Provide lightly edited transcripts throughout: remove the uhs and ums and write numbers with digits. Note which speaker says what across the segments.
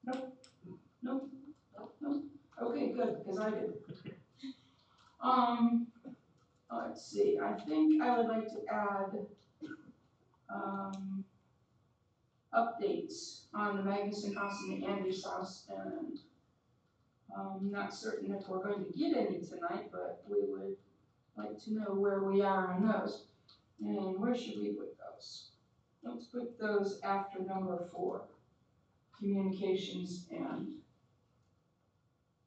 Speaker 1: Nope. Nope. Nope. Okay, good, because I did. Let's see, I think I would like to add, updates on the Magnuson House and the Andrews House, and I'm not certain if we're going to get any tonight, but we would like to know where we are on those. And where should we put those? Let's put those after number 4, communications and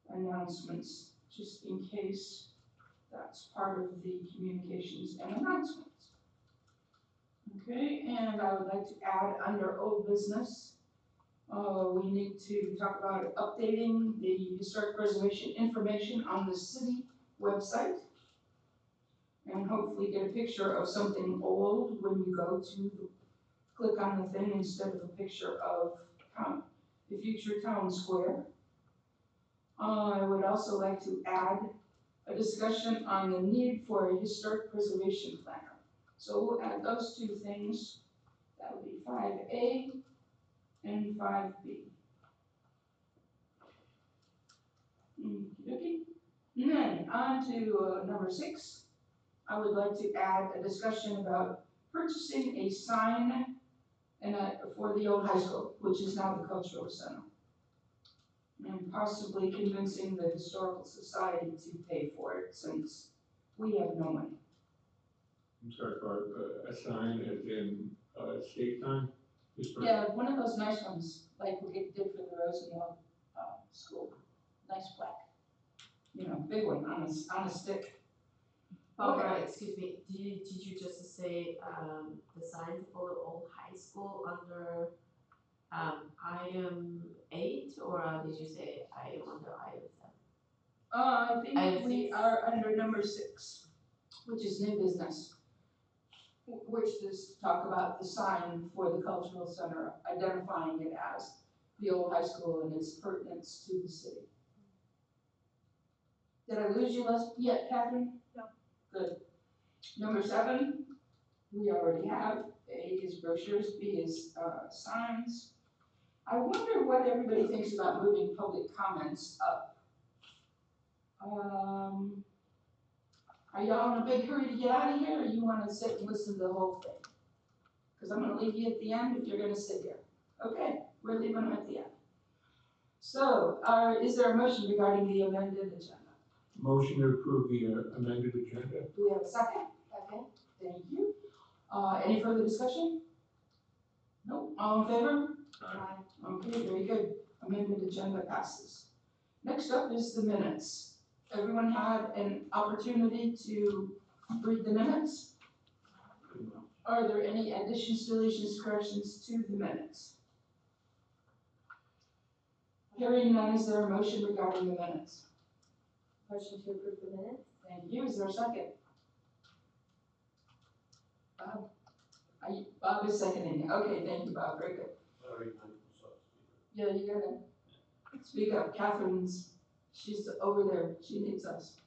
Speaker 1: announcements, just in case that's part of the communications and announcements. Okay, and I would like to add under old business, we need to talk about updating the historic preservation information on the city website. And hopefully get a picture of something old when you go to click on the thing instead of a picture of the future town square. I would also like to add a discussion on the need for a historic preservation planner. So we'll add those 2 things. That would be 5A and 5B. Okay. And then on to number 6. I would like to add a discussion about purchasing a sign for the old high school, which is now the cultural center, and possibly convincing the historical society to pay for it since we have no money.
Speaker 2: I'm sorry, Barb, a sign as in a state sign?
Speaker 1: Yeah, one of those nice ones, like we did for the Rosenwald school. Nice plaque. You know, big one on a stick.
Speaker 3: Barbara,
Speaker 1: Okay.
Speaker 3: excuse me, did you just say the sign for the old high school under item 8, or did you say item under item 7?
Speaker 1: I think
Speaker 3: Item
Speaker 1: we
Speaker 3: 6.
Speaker 1: are under number 6, which is new business, which is talk about the sign for the cultural center, identifying it as the old high school and its pertinence to the city. Did I lose you yet, Catherine?
Speaker 4: No.
Speaker 1: Good. Number 7, we already have. A is brochures, B is signs. I wonder what everybody thinks about moving public comments up. Are y'all in a big hurry to get out of here, or you want to sit and listen to the whole thing? Because I'm going to leave you at the end if you're going to sit here. Okay, we're leaving them at the end. So, is there a motion regarding the amended agenda?
Speaker 2: Motion to approve the amended agenda.
Speaker 1: Do we have a second? Second. Thank you. Any further discussion? No. All in favor?
Speaker 2: Aye.
Speaker 1: Okay, very good. Amended agenda passes. Next up is the minutes. Everyone had an opportunity to read the minutes? Are there any additions, deletions, corrections to the minutes? Hearing none, is there a motion regarding the minutes?
Speaker 4: Motion to approve the minutes?
Speaker 1: Thank you. Is there a second? Bob? Bob is seconding. Okay, thank you, Bob. Very good. Yeah, you gotta speak up. Catherine's, she's over there. She needs us.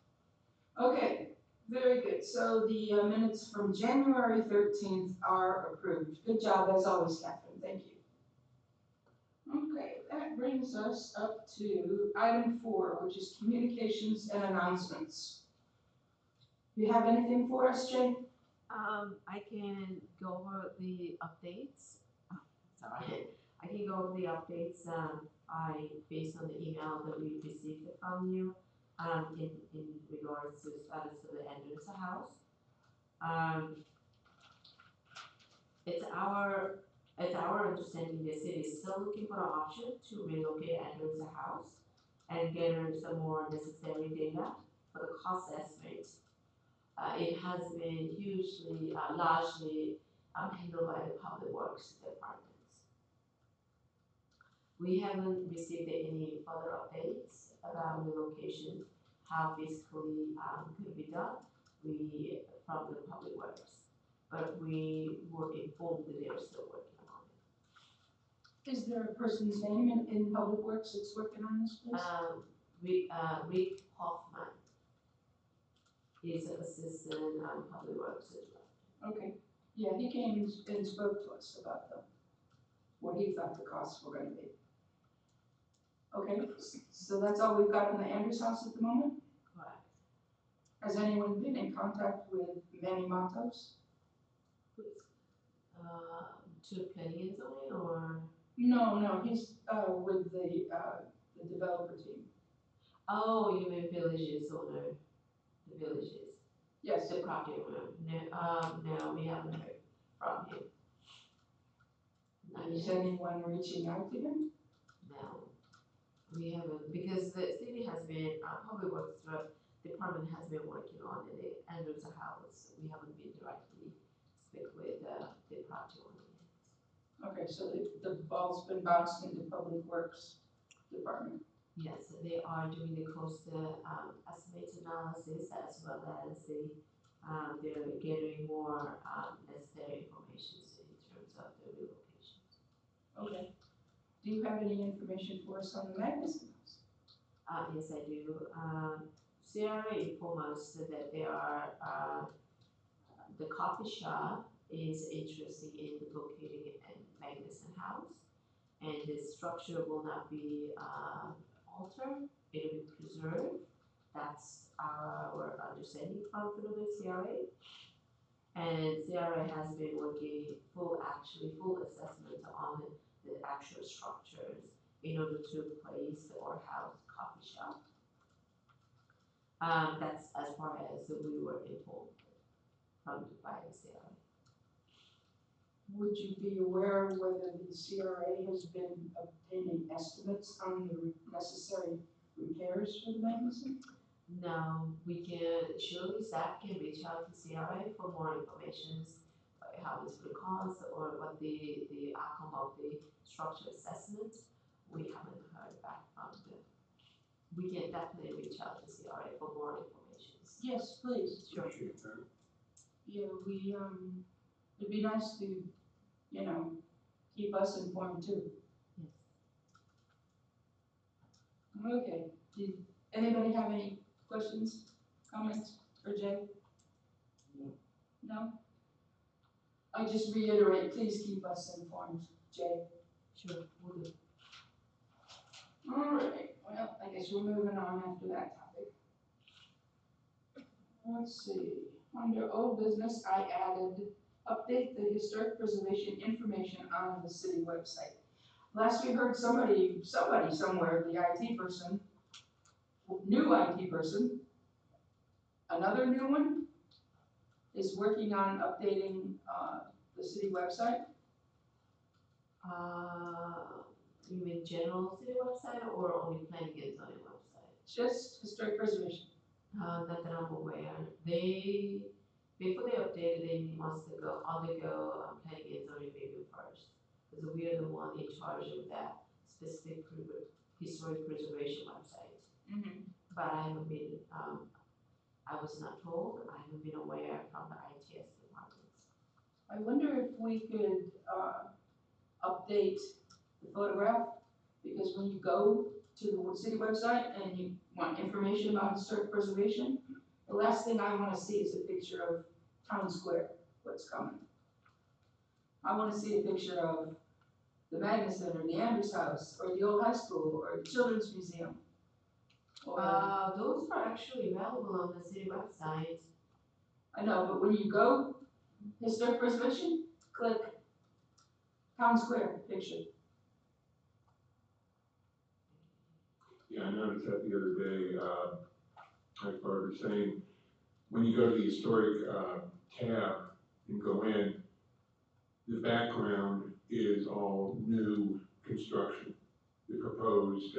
Speaker 1: Okay, very good. So the minutes from January 13th are approved. Good job as always, Catherine. Thank you. Okay, that brings us up to item 4, which is communications and announcements. Do you have anything for us, Jay?
Speaker 3: I can go over the updates. Sorry. I can go over the updates based on the email that we received from you in regards to the status of the Andrews House. It's our understanding the city is still looking for an option to relocate Andrews House and gather some more necessary data for the cost estimate. It has been hugely, largely handled by the Public Works departments. We haven't received any further updates about the location, how physically could be done from the Public Works, but we were informed that they are still working on it.
Speaker 1: Is there a person's name in Public Works that's working on this, please?
Speaker 3: Rick Hoffman is an assistant Public Works as well.
Speaker 1: Okay, yeah, he came and spoke to us about what he thought the costs were gonna be. Okay, so that's all we've got in the Andrews house at the moment?
Speaker 3: Correct.
Speaker 1: Has anyone been in contact with Manny Matos?
Speaker 3: To planning and zoning or?
Speaker 1: No, he's, with the developer team.
Speaker 3: Oh, you mean villages owner, the villages,
Speaker 1: Yes,
Speaker 3: the property owner, no, we haven't heard from him. Not
Speaker 1: is
Speaker 3: yet.
Speaker 1: anyone reaching out to him?
Speaker 3: No, we haven't, because the city has been, public works department has been working on the Andrews House. We haven't been directly speak with the property owner yet.
Speaker 1: Okay, so the ball's been bounced into Public Works Department.
Speaker 3: Yes, they are doing the cost estimate analysis as well as they're gathering more necessary information in terms of the relocation.
Speaker 1: Okay. Do you have any information for us on the Magnuson House?
Speaker 3: Yes, I do. CRA informed us that they are, the coffee shop is interested in locating in Magnuson House, and the structure will not be altered, it'll be preserved. That's our understanding from the CRA. And CRA has been working full assessment on the actual structures in order to place or house coffee shop. That's as far as we were informed by the CRA.
Speaker 1: Would you be aware whether the CRA has been obtaining estimates on the necessary repairs for the Magnuson?
Speaker 3: No, we can, surely staff can reach out to CRA for more information, how much it costs or what the outcome of the structure assessment. We haven't heard back from them. We can definitely reach out to CRA for more information.
Speaker 1: Yes, please.
Speaker 3: Sure.
Speaker 2: Appreciate that.
Speaker 1: Yeah, it'd be nice to, keep us informed too.
Speaker 3: Yes.
Speaker 1: Okay, did anybody have any questions, comments for Jay? No? I just reiterate, please keep us informed, Jay.
Speaker 3: Sure, we'll do.
Speaker 1: All right, well, I guess we're moving on after that topic. Let's see, under old business, I added update the historic preservation information on the city website. Last we heard somebody somewhere, the IT person, new IT person, another new one, is working on updating, the city website.
Speaker 3: You mean general city website or only planning and zoning website?
Speaker 1: Just historic preservation.
Speaker 3: Not that I'm aware. Before they updated, they must go undergo planning and zoning review first. Because we are the one in charge of that specific historic preservation website.
Speaker 1: Mm-hmm.
Speaker 3: But I haven't been, I was not told, I haven't been aware from the ITS department.
Speaker 1: I wonder if we could, update the photograph, because when you go to the city website and you want information about historic preservation, the last thing I wanna see is a picture of Town Square, what's coming. I wanna see a picture of the Magnuson or the Andrews House, or the old high school, or the Children's Museum. Or,
Speaker 3: Those are actually available on the city website.
Speaker 1: I know, but when you go, historic preservation, click Town Square picture.
Speaker 2: Yeah, I noticed that the other day, like Barbara was saying, when you go to the historic tab and go in, the background is all new construction. The proposed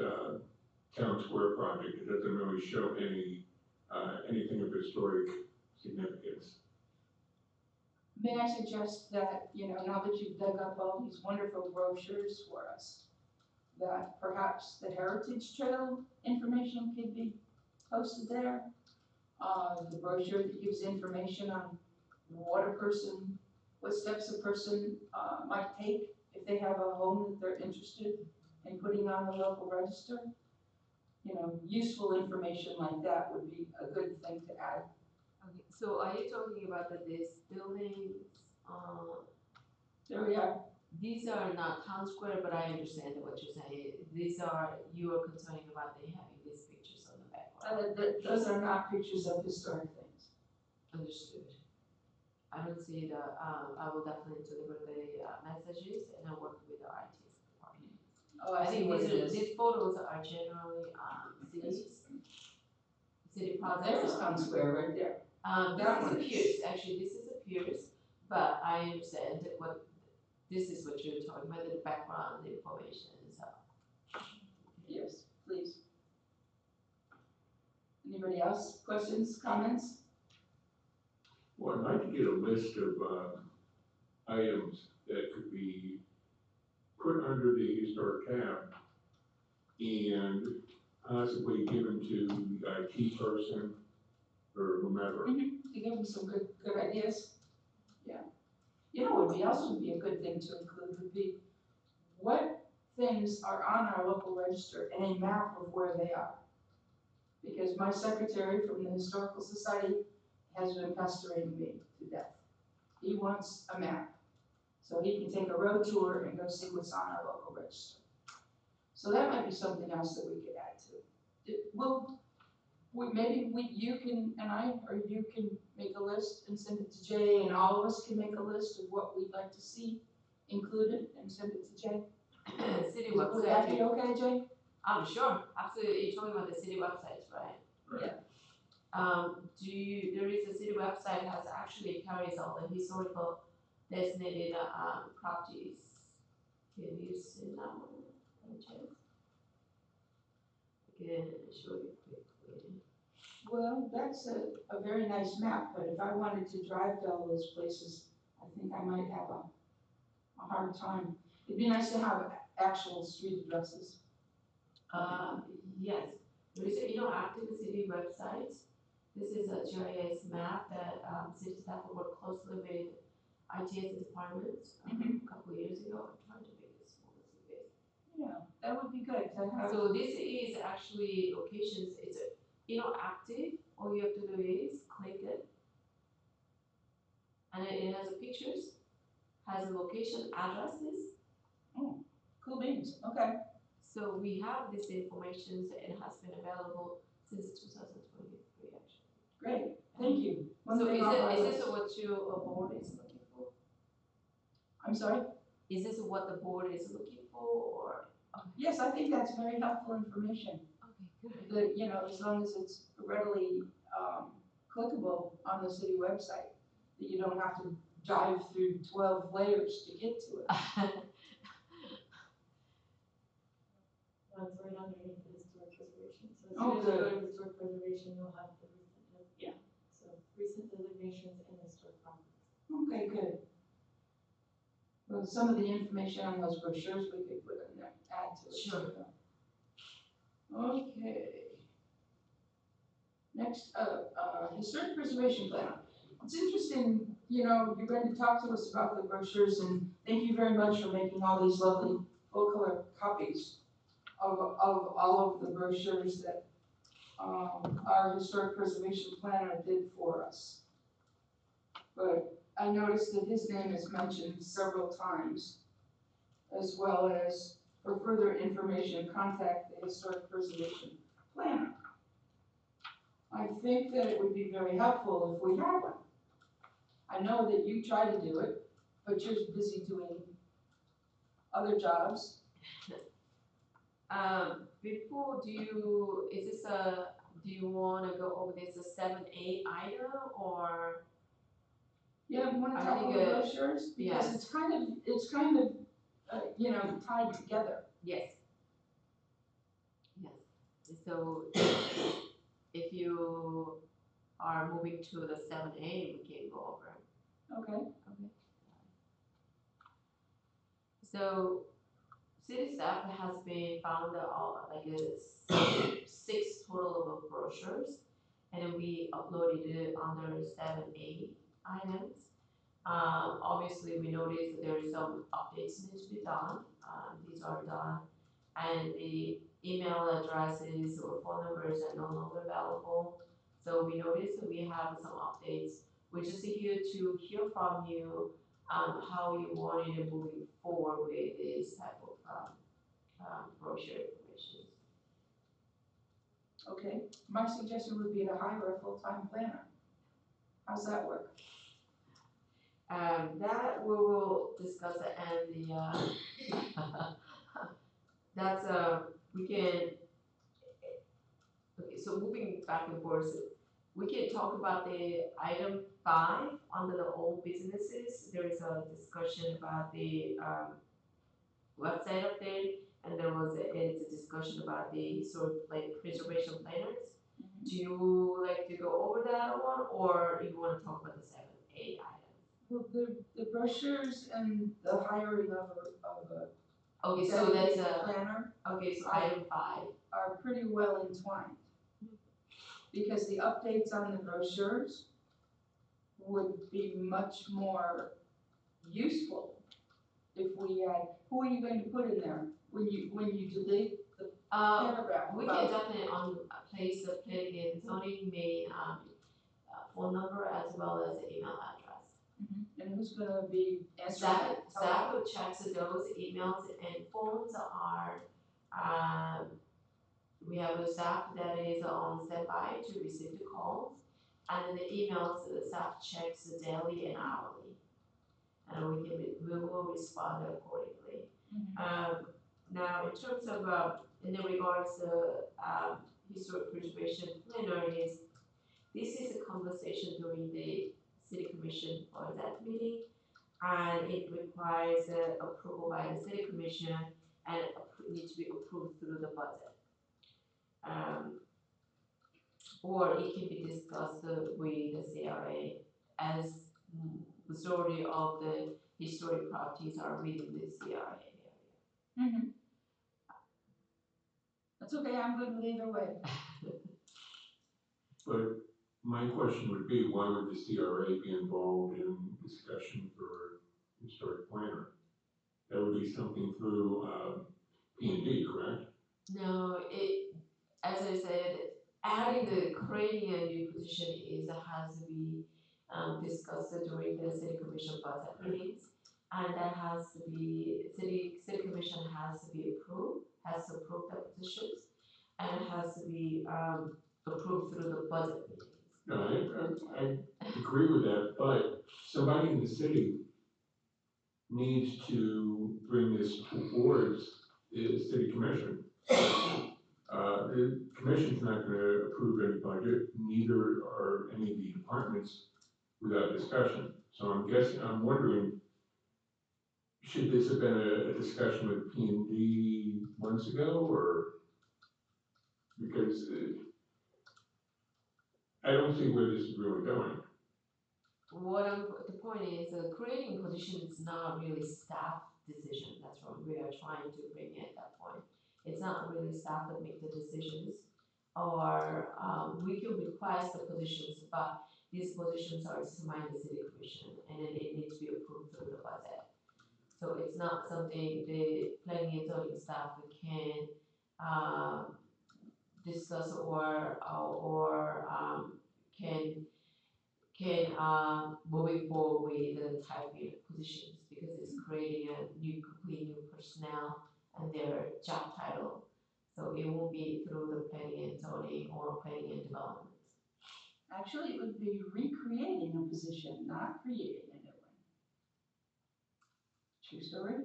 Speaker 2: town square project, it doesn't really show anything of historic significance.
Speaker 1: May I suggest that, now that you've dug up all these wonderful brochures for us, that perhaps the Heritage Trail information could be posted there? The brochure that gives information on what steps a person might take if they have a home that they're interested in putting on the local register. Useful information like that would be a good thing to add.
Speaker 3: Okay, so are you talking about this building,
Speaker 1: There we are.
Speaker 3: These are not town square, but I understand what you're saying. These are, you are concerning about they having these pictures on the background.
Speaker 1: Those are not pictures of historic things.
Speaker 3: Understood. I don't see the, I will definitely deliver the messages and I'll work with the IT department.
Speaker 1: Oh,
Speaker 3: I think
Speaker 1: what it is.
Speaker 3: these photos are generally, city projects.
Speaker 1: There's town square right there. That
Speaker 3: This
Speaker 1: one
Speaker 3: is a
Speaker 1: is-
Speaker 3: Pierce, actually, this is a Pierce, but I understand that what, this is what you're talking about, the background, the information, so.
Speaker 1: Yes, please. Anybody else? Questions, comments?
Speaker 2: Well, I'd like to get a list of, items that could be put under the historic tab and possibly given to the IT person or whomever.
Speaker 1: To give them some good ideas? Yeah. You know, what else would be a good thing to include would be what things are on our local register and a map of where they are. Because my secretary from the Historical Society has been pestering me to death. He wants a map, so he can take a road tour and go see what's on our local register. So that might be something else that we could add to. You can, and I, or you can make a list and send it to Jay, and all of us can make a list of what we'd like to see included and send it to Jay.
Speaker 3: City
Speaker 1: Would that be
Speaker 3: website,
Speaker 1: okay, Jay?
Speaker 3: sure, absolutely, you're talking about the city websites, right?
Speaker 1: Yeah.
Speaker 3: There is a city website that actually carries all the historical designated, properties. Can you see that one, by chance? Again, show you quickly.
Speaker 1: Well, that's a very nice map, but if I wanted to drive to all those places, I think I might have a hard time. It'd be nice to have actual street addresses.
Speaker 3: Yes, there is a interactive city website. This is a GIS map that, city staff will work closely with ITS department, a couple of years ago. I'm trying to make this small as it is.
Speaker 1: Yeah, that would be good to have.
Speaker 3: So this is actually locations, it's interactive, all you have to do is click it. And it has a pictures, has a location, addresses.
Speaker 1: Cool beans, okay.
Speaker 3: So we have this information and it has been available since 2023 actually.
Speaker 1: Great, thank you. One
Speaker 3: So
Speaker 1: thing off our
Speaker 3: is
Speaker 1: list.
Speaker 3: this what your board is looking for?
Speaker 1: I'm sorry?
Speaker 3: Is this what the board is looking for or?
Speaker 1: Yes, I think that's very helpful information.
Speaker 3: Okay, good.
Speaker 1: That, you know, as long as it's readily, clickable on the city website, that you don't have to dive through 12 layers to get to it.
Speaker 4: It's right underneath the historic preservation, so as
Speaker 1: Oh,
Speaker 4: soon as you go
Speaker 1: good.
Speaker 4: to historic preservation, you'll have the recent, yeah, so recent designations and historic properties.
Speaker 1: Okay, good. Well, some of the information on those brochures we could put in there, add to it.
Speaker 3: Sure.
Speaker 1: Okay. Next up, historic preservation plan. It's interesting, you know, you're going to talk to us about the brochures, and thank you very much for making all these lovely full color copies of all of the brochures that, our historic preservation planner did for us. But I noticed that his name is mentioned several times, as well as for further information, contact the historic preservation planner. I think that it would be very helpful if we had one. I know that you try to do it, but you're busy doing other jobs.
Speaker 3: Before, do you wanna go over this, a 7A item or?
Speaker 1: Yeah, you wanna
Speaker 3: I
Speaker 1: talk
Speaker 3: think,
Speaker 1: about brochures? Because
Speaker 3: yes.
Speaker 1: it's kind of, you know, tied together.
Speaker 3: Yes. Yes, so if you are moving to the 7A, we can go over.
Speaker 1: Okay.
Speaker 3: So city staff has been found like a six total of brochures, and then we uploaded it under 7A items. Obviously, we noticed that there is some updates need to be done. These are done, and the email addresses or phone numbers are no longer available. So we noticed that we have some updates. We're just here to hear from you, how you wanted to moving forward with this type of, brochure information.
Speaker 1: Okay, my suggestion would be to hire a full-time planner. How's that work?
Speaker 3: That we will discuss it and that's, we can, okay, so moving back and forth, we can talk about the item 5 under the old businesses. There is a discussion about the, website update, and it's a discussion about the sort of like preservation planners. Do you like to go over that one, or you wanna talk about the 7, 8 items?
Speaker 1: Well, the brochures and the hiring of a
Speaker 3: Okay, so that's
Speaker 1: dedicated planner
Speaker 3: okay, so item 5.
Speaker 1: are pretty well entwined. Because the updates on the brochures would be much more useful if we had, who are you going to put in there when you delete the paragraph
Speaker 3: We can
Speaker 1: about?
Speaker 3: definitely place the planning and zoning main, phone number as well as the email address.
Speaker 1: And who's gonna be answering
Speaker 3: Staff,
Speaker 1: that?
Speaker 3: staff will check those emails and phones are, we have a staff that is on standby to receive the calls. And then the emails, the staff checks daily and hourly. And we will respond accordingly. Now in terms of, in the regards to, historic preservation planner this is a conversation during the city commission or that meeting. And it requires approval by the city commission and needs to be approved through the budget. Or it can be discussed with the CRA as majority of the historic properties are within the CRA area.
Speaker 1: That's okay, I'm good with either way.
Speaker 2: But my question would be, why would the CRA be involved in discussion for historic planner? That would be something through, P&D, correct?
Speaker 3: No, as I said, creating a new position has to be discussed during the city commission budget meetings. And that has to be, city commission has to approve the positions, and it has to be approved through the budget meetings.
Speaker 2: No, I agree with that, but somebody in the city needs to bring this towards the city commission. The commission's not gonna approve any budget, neither are any of the departments without discussion. So I'm wondering, should this have been a discussion with P&D months ago, or? Because I don't see where this is really going.
Speaker 3: The point is, creating position is not really staff decision, that's what we are trying to bring at that point. It's not really staff that make the decisions, or, we can request the positions, but these positions are assigned to the city commission, and then it needs to be approved through the budget. So it's not something the planning and zoning staff can, discuss or can moving forward with the type of positions, because it's creating a complete new personnel and their job title. So it won't be through the planning and zoning or planning and development.
Speaker 1: Actually, it would be recreating a position, not creating a new one. True story?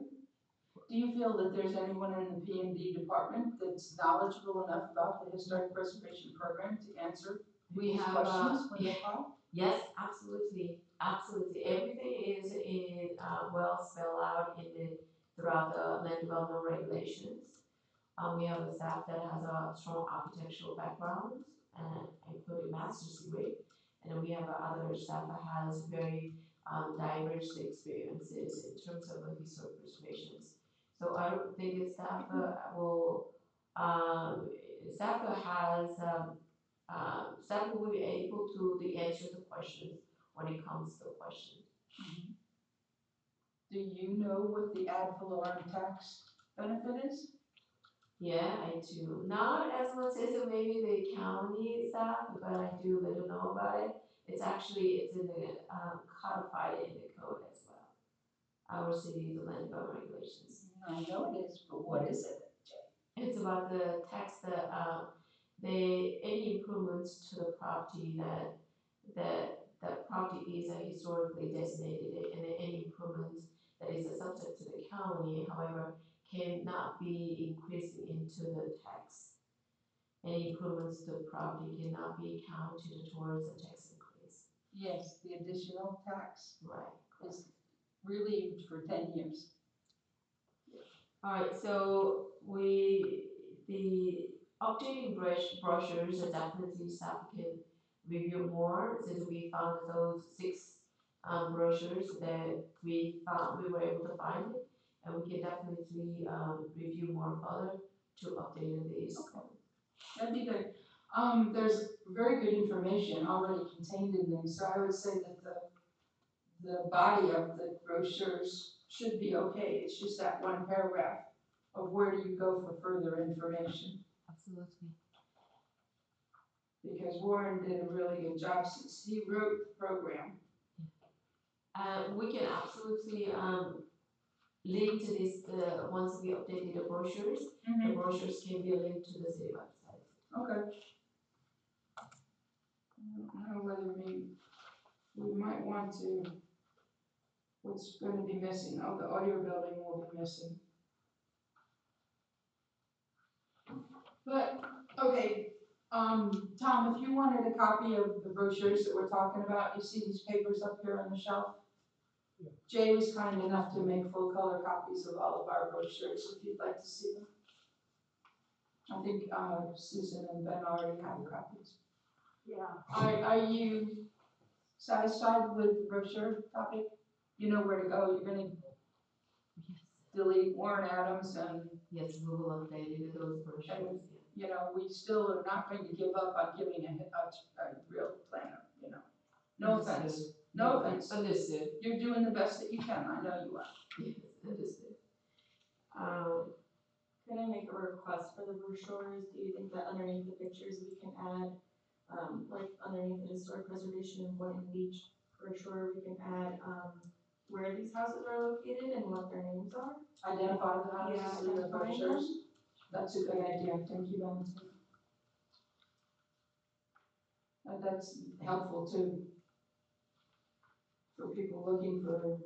Speaker 1: Do you feel that there's anyone in the P&D department that's knowledgeable enough about the historic preservation program to answer these questions when they call?
Speaker 3: Yes, absolutely. Everything is well spelled out throughout the land development regulations. We have a staff that has a strong architectural background, including master's degree, and then we have other staff that has very diverse experiences in terms of historic preservations. So I don't think staff will staff will be able to answer the questions when it comes to questions.
Speaker 1: Do you know what the ad valorem tax benefit is?
Speaker 3: Yeah, I do. Not as much as maybe the county staff, but I do little know about it. It's in the codified in the code as well. our city's land development regulations.
Speaker 1: I know it is, but what is it?
Speaker 3: It's about the tax that, any improvements to the property that property is historically designated, and any improvements that is subject to the county, however, cannot be increased into the tax. Any improvements to the property cannot be counted towards the tax increase.
Speaker 1: Yes, the additional tax
Speaker 3: Right.
Speaker 1: is relieved for 10 years.
Speaker 3: Alright, so the updating brochures are definitely staff can review more, since we found those 6 brochures that we were able to find, and we can definitely review more further to update these.
Speaker 1: Okay. That'd be good. There's very good information already contained in them, so I would say that the body of the brochures should be okay. It's just that one paragraph of where do you go for further information.
Speaker 3: Absolutely.
Speaker 1: Because Warren did a really good job since he wrote the program.
Speaker 3: We can absolutely link to this once we updated the brochures. The brochures can be linked to the city website.
Speaker 1: Okay. I don't know whether we might want to, what's gonna be missing? Oh, the audio building will be missing. But, okay, Tom, if you wanted a copy of the brochures that we're talking about, you see these papers up here on the shelf?
Speaker 5: Yeah.
Speaker 1: Jay was kind enough to make full color copies of all of our brochures, if you'd like to see them. I think, Susan and Ben already have copies.
Speaker 4: Yeah.
Speaker 1: Are you satisfied with the brochure topic? You know where to go, you're gonna
Speaker 3: Yes.
Speaker 1: delete Warren Adams and,
Speaker 3: Yes, we will update those brochures.
Speaker 1: you know, we still are not going to give up on giving a real planner, you know. No offense, no offense.
Speaker 3: Understood.
Speaker 1: You're doing the best that you can, I know you are.
Speaker 3: Yes, understood.
Speaker 4: Can I make a request for the brochures? Do you think that underneath the pictures we can add, like underneath the historic preservation in Boynton Beach brochure, we can add, where these houses are located and what their names are?
Speaker 1: Identify the houses in the
Speaker 4: identifying them.
Speaker 1: brochures. That's a good idea, thank you, Valentin. That's helpful too, for people looking for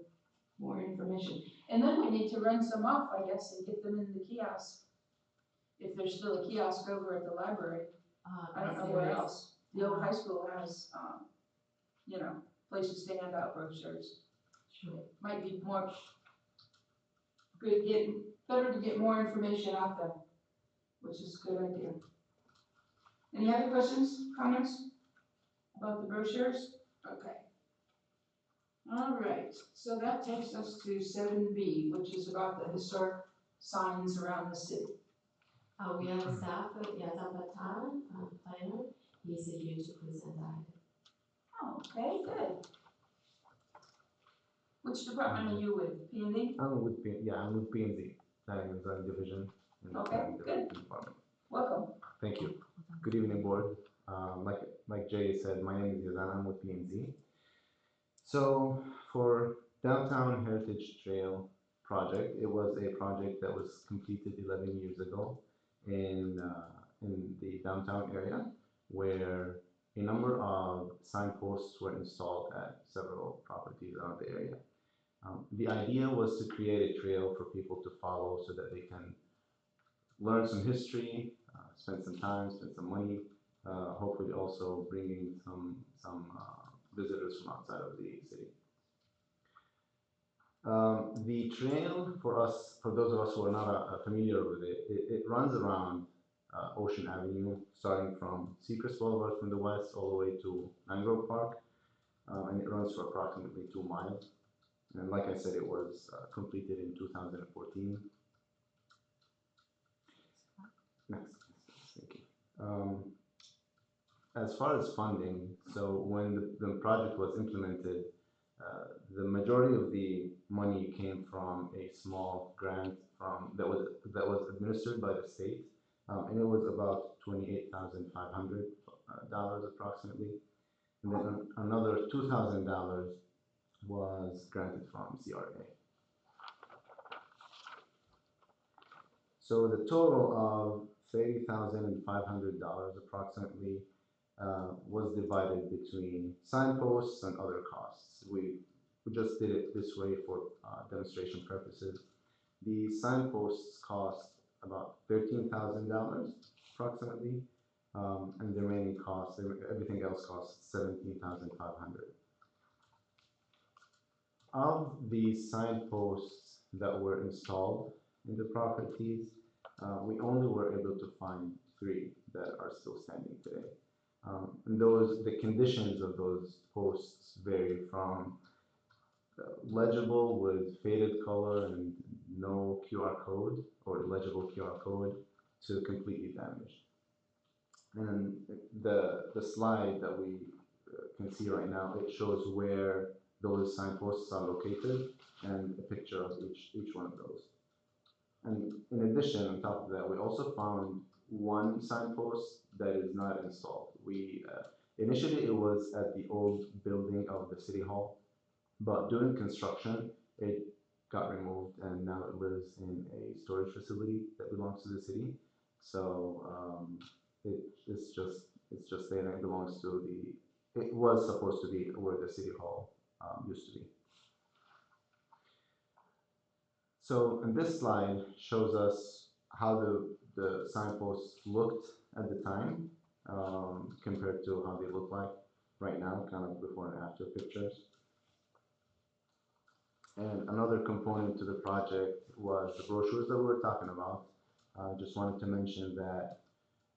Speaker 1: more information. And then we need to run some off, I guess, and get them in the kiosk. If there's still a kiosk over at the library, I don't know where else. The old high school has, you know, places to hand out brochures.
Speaker 3: Sure.
Speaker 1: Might be more good, better to get more information out there, which is a good idea. Any other questions, comments about the brochures? Okay. All right, so that takes us to 7B, which is about the historic signs around the city.
Speaker 3: We have a staff, Yazapatan, planner, he's here to present that.
Speaker 1: Okay, good. Which department are you with, P&D?
Speaker 5: I'm with P&Z, Planning and Design Division. in the
Speaker 1: Okay,
Speaker 5: Planning
Speaker 1: good.
Speaker 5: Development Department.
Speaker 1: Welcome.
Speaker 5: Thank you. Good evening, board. Like Jay said, my name is Yazan, I'm with P&Z. So for Downtown Heritage Trail project, it was a project that was completed 11 years ago in the downtown area, where a number of signposts were installed at several properties around the area. The idea was to create a trail for people to follow so that they can learn some history, spend some time, spend some money, hopefully also bringing some visitors from outside of the city. The trail for us, for those of us who are not familiar with it, it runs around Ocean Avenue, starting from Seacrest Boulevard from the west all the way to Mangrove Park, and it runs for approximately 2 miles. And like I said, it was completed in 2014. Next, thank you. As far as funding, so when the project was implemented, the majority of the money came from a small grant that was administered by the state, and it was about $28,500 approximately, and then another $2,000 was granted from CRA. So the total of $30,500 approximately was divided between signposts and other costs. We just did it this way for demonstration purposes. The signposts cost about $13,000 approximately, and the remaining costs, everything else costs $17,500. Of the signposts that were installed in the properties, we only were able to find 3 that are still standing today. And the conditions of those posts vary from legible with faded color and no QR code or illegible QR code to completely damaged. And the slide that we can see right now, it shows where those signposts are located and a picture of each one of those. And in addition, on top of that, we also found 1 signpost that is not installed. Initially it was at the old building of the city hall, but during construction, it got removed and now it lives in a storage facility that belongs to the city. So it's just there, and it belongs to it was supposed to be where the city hall used to be. So, and this slide shows us how the signposts looked at the time compared to how they look like right now, kind of before and after pictures. And another component to the project was the brochures that we were talking about. Just wanted to mention that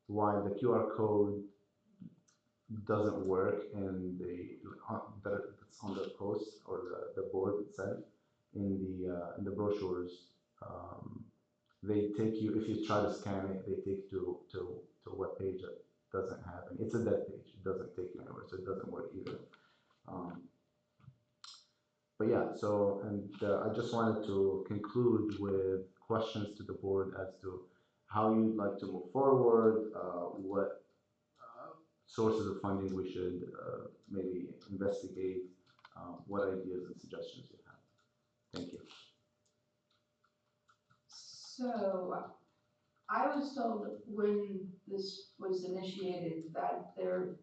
Speaker 5: while the QR code doesn't work in that's on the post or the board itself, in the brochures, they take you, if you try to scan it, they take you to a web page that doesn't have any. It's a dead page. It doesn't take you anywhere, so it doesn't work either. But yeah, so, and I just wanted to conclude with questions to the board as to how you'd like to move forward, what sources of funding we should maybe investigate, what ideas and suggestions you have. Thank you.
Speaker 1: So, I was told when this was initiated that their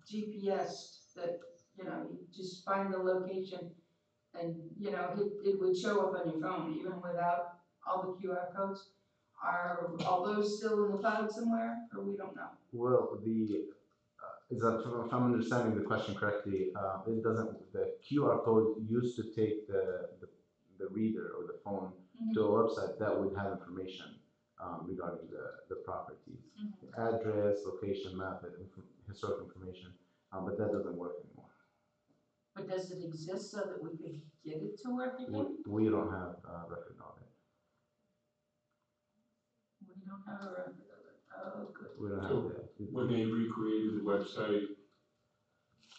Speaker 1: GPS, that, you just find the location and, it would show up on your phone even without all the QR codes. Are all those still in the cloud somewhere, or we don't know?
Speaker 5: Well, if I'm understanding the question correctly, it doesn't, the QR code used to take the reader or the phone to a website that would have information regarding the properties, address, location, map, historic information, but that doesn't work anymore.
Speaker 1: But does it exist so that we could get it to work again?
Speaker 5: We don't have a record of it.
Speaker 1: We don't have a record of it. Oh, good.
Speaker 5: We don't have
Speaker 2: So
Speaker 5: that.
Speaker 2: when they recreated the website,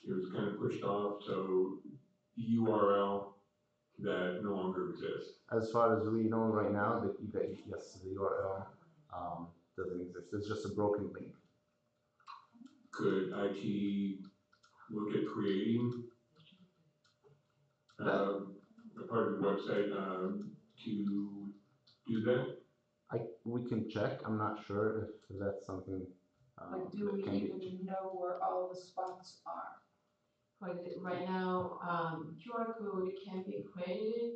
Speaker 2: it was kind of pushed off, so the URL that no longer exists.
Speaker 5: As far as we know right now, yes, the URL doesn't exist. It's just a broken link.
Speaker 2: Could IT look at creating a part of the website to do that?
Speaker 5: We can check. I'm not sure if that's something
Speaker 1: But do
Speaker 5: that
Speaker 1: we
Speaker 5: can be
Speaker 1: even know where all the spots are?
Speaker 3: Right now, QR code can be created,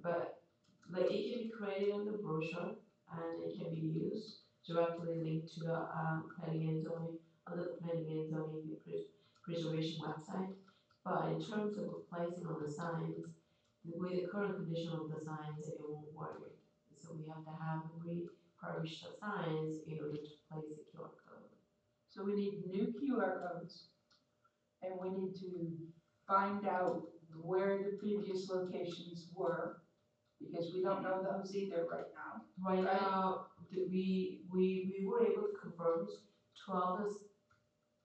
Speaker 3: but like it can be created on the brochure and it can be used directly linked to the planning and zoning, under the planning and zoning preservation website. But in terms of placing on the signs, with the current condition of the signs, it won't work. So we have to have refurbish the signs in order to place the QR code.
Speaker 1: So we need new QR codes, and we need to find out where the previous locations were, because we don't know those either right now.
Speaker 3: Right now, we were able to confirm 12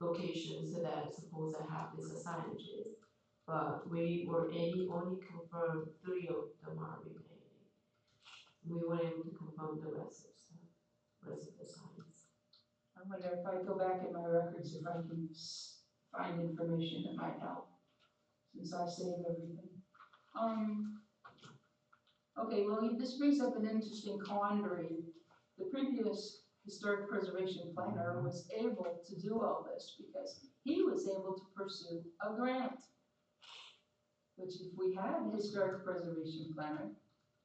Speaker 3: locations that supposed to have these signages, but we were only confirmed 3 of them are remaining. We were able to confirm the rest of the signs.
Speaker 1: I wonder if I go back in my records, if I can find information that might help, since I save everything. Okay, well, this brings up an interesting quandary. The previous historic preservation planner was able to do all this because he was able to pursue a grant. Which if we had a historic preservation planner,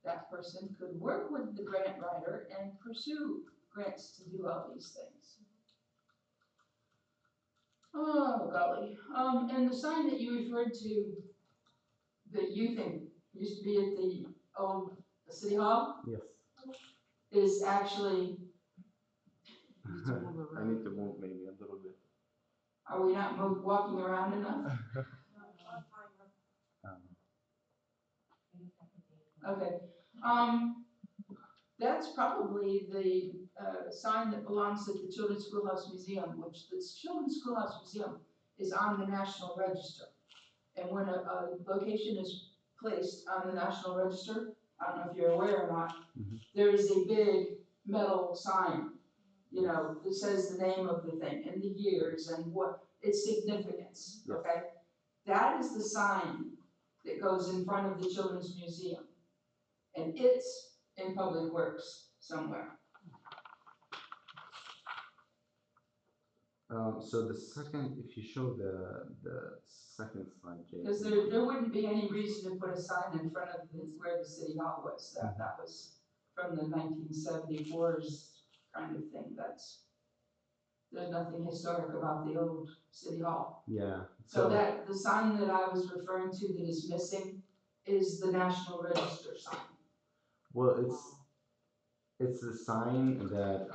Speaker 1: that person could work with the grant writer and pursue grants to do all these things. Oh, golly. And the sign that you referred to that you think used to be at the old City Hall
Speaker 5: Yes.
Speaker 1: is actually,
Speaker 5: I need to move maybe a little bit.
Speaker 1: are we not walking around enough? Okay. That's probably the sign that belongs at the Children's Schoolhouse Museum, which the Children's Schoolhouse Museum is on the National Register. And when a location is placed on the National Register, I don't know if you're aware or not, there is a big metal sign, you know, that says the name of the thing and the years and what its significance, okay? That is the sign that goes in front of the Children's Museum. And it's in Public Works somewhere.
Speaker 5: So the second, if you show the second slide, Jay.
Speaker 1: Because there wouldn't be any reason to put a sign in front of where the City Hall was. That was from the 1974's kind of thing. There's nothing historic about the old City Hall.
Speaker 5: Yeah.
Speaker 1: So that the sign that I was referring to that is missing is the National Register sign.
Speaker 5: Well, it's the sign that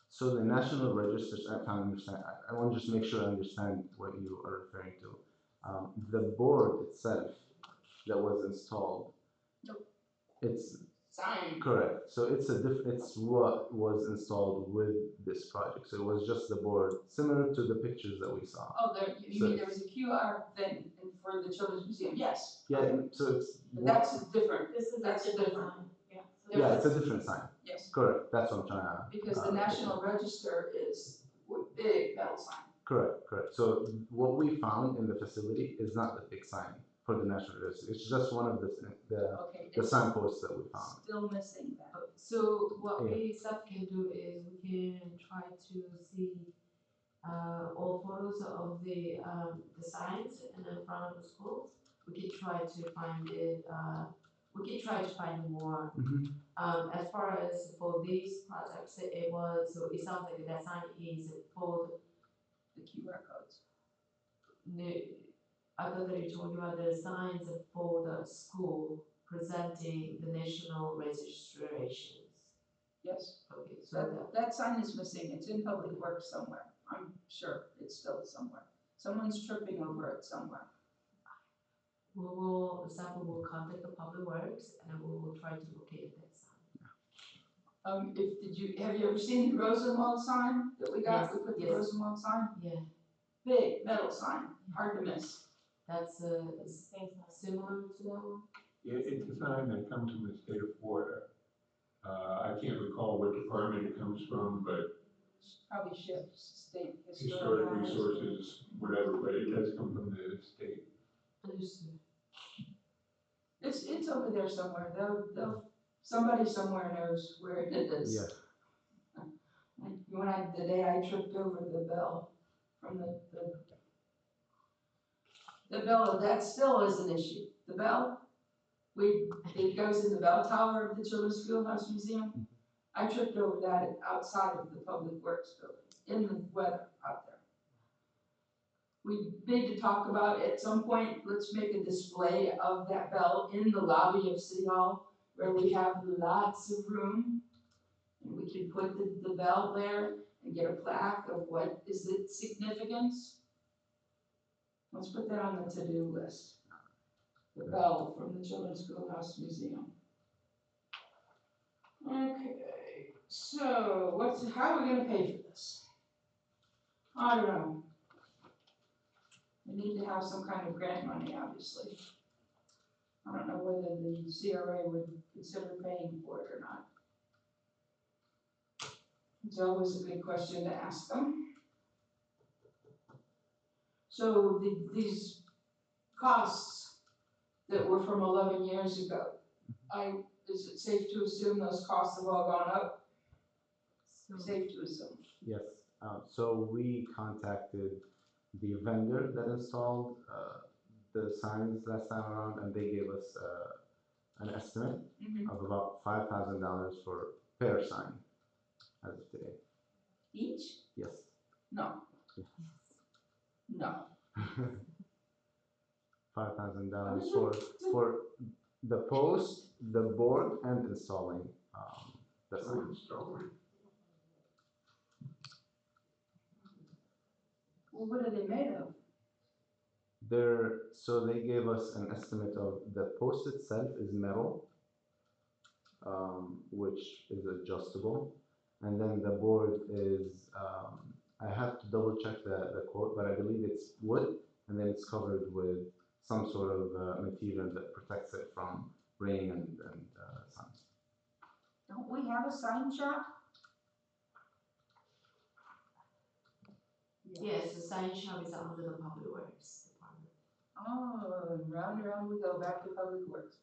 Speaker 5: so the National Registers. I can't understand. I want to just make sure I understand what you are referring to. The board itself that was installed.
Speaker 1: Nope.
Speaker 5: It's
Speaker 1: Sign.
Speaker 5: correct. So it's it's what was installed with this project. So it was just the board, similar to the pictures that we saw.
Speaker 1: Oh, you mean there was a QR thing for the Children's Museum? Yes.
Speaker 5: Yeah. So it's.
Speaker 1: But that's different.
Speaker 4: That's a different one, yeah. So
Speaker 5: Yeah, it's a different sign.
Speaker 1: Yes.
Speaker 5: Correct. That's what I'm trying to.
Speaker 1: Because the National Register is a big metal sign.
Speaker 5: Correct. So what we found in the facility is not the big sign for the National Register. It's just one of the
Speaker 1: Okay.
Speaker 5: the signposts that we found.
Speaker 1: Still missing that.
Speaker 3: So what we staff can do is we can try to see all photos of the signs in the front of the schools. We can try to find it. We can try to find more. As far as for these projects, it sounds like that sign is for
Speaker 1: The QR codes.
Speaker 3: I thought that you told me about the signs for the school presenting the national registrations.
Speaker 1: Yes.
Speaker 3: Okay, so
Speaker 1: That sign is missing. It's in Public Works somewhere. I'm sure it's still somewhere. Someone's tripping over it somewhere.
Speaker 3: staff will contact the Public Works and we will try to locate that sign.
Speaker 1: Have you ever seen the Rosenwald sign that we got?
Speaker 3: Yes,
Speaker 1: We put the
Speaker 3: yes.
Speaker 1: Rosenwald sign.
Speaker 3: Yeah,
Speaker 1: Big metal sign, hard to miss.
Speaker 3: that's similar to that one.
Speaker 2: It's a sign that comes from the state of Florida. I can't recall what department it comes from, but
Speaker 1: Probably shifts state
Speaker 2: historic resources, whatever, but it does come from the state.
Speaker 3: Understood.
Speaker 1: It's over there somewhere. Somebody somewhere knows where it is.
Speaker 5: Yeah.
Speaker 1: The day I tripped over the bell from the bell, that still is an issue. The bell, it goes in the bell tower of the Children's Schoolhouse Museum. I tripped over that outside of the Public Works building, in the weather out there. We need to talk about, at some point, let's make a display of that bell in the lobby of City Hall, where we have lots of room. And we can put the bell there and get a plaque of what is its significance. Let's put that on the to-do list. The bell from the Children's Schoolhouse Museum. Okay, so how are we gonna pay for this? I don't know. We need to have some kind of grant money, obviously. I don't know whether the CRA would consider paying for it or not. It's always a good question to ask them. So these costs that were from 11 years ago. Is it safe to assume those costs have all gone up?
Speaker 3: So,
Speaker 1: Safe to assume.
Speaker 5: Yes, so we contacted the vendor that installed the signs last time around, and they gave us an estimate of about $5,000 for per sign as of today.
Speaker 1: Each?
Speaker 5: Yes.
Speaker 1: No. No.
Speaker 5: $5,000 for the post, the board, and installing the
Speaker 2: So
Speaker 5: sign.
Speaker 2: installing.
Speaker 1: Well, what are they made of?
Speaker 5: So they gave us an estimate of the post itself is metal, which is adjustable, and then the board is, I have to double check the quote, but I believe it's wood, and then it's covered with some sort of material that protects it from rain and sun.
Speaker 1: Don't we have a sign shop?
Speaker 3: yes, the sign shop is under the public works department.
Speaker 1: Oh, round and round we go, back to Public Works.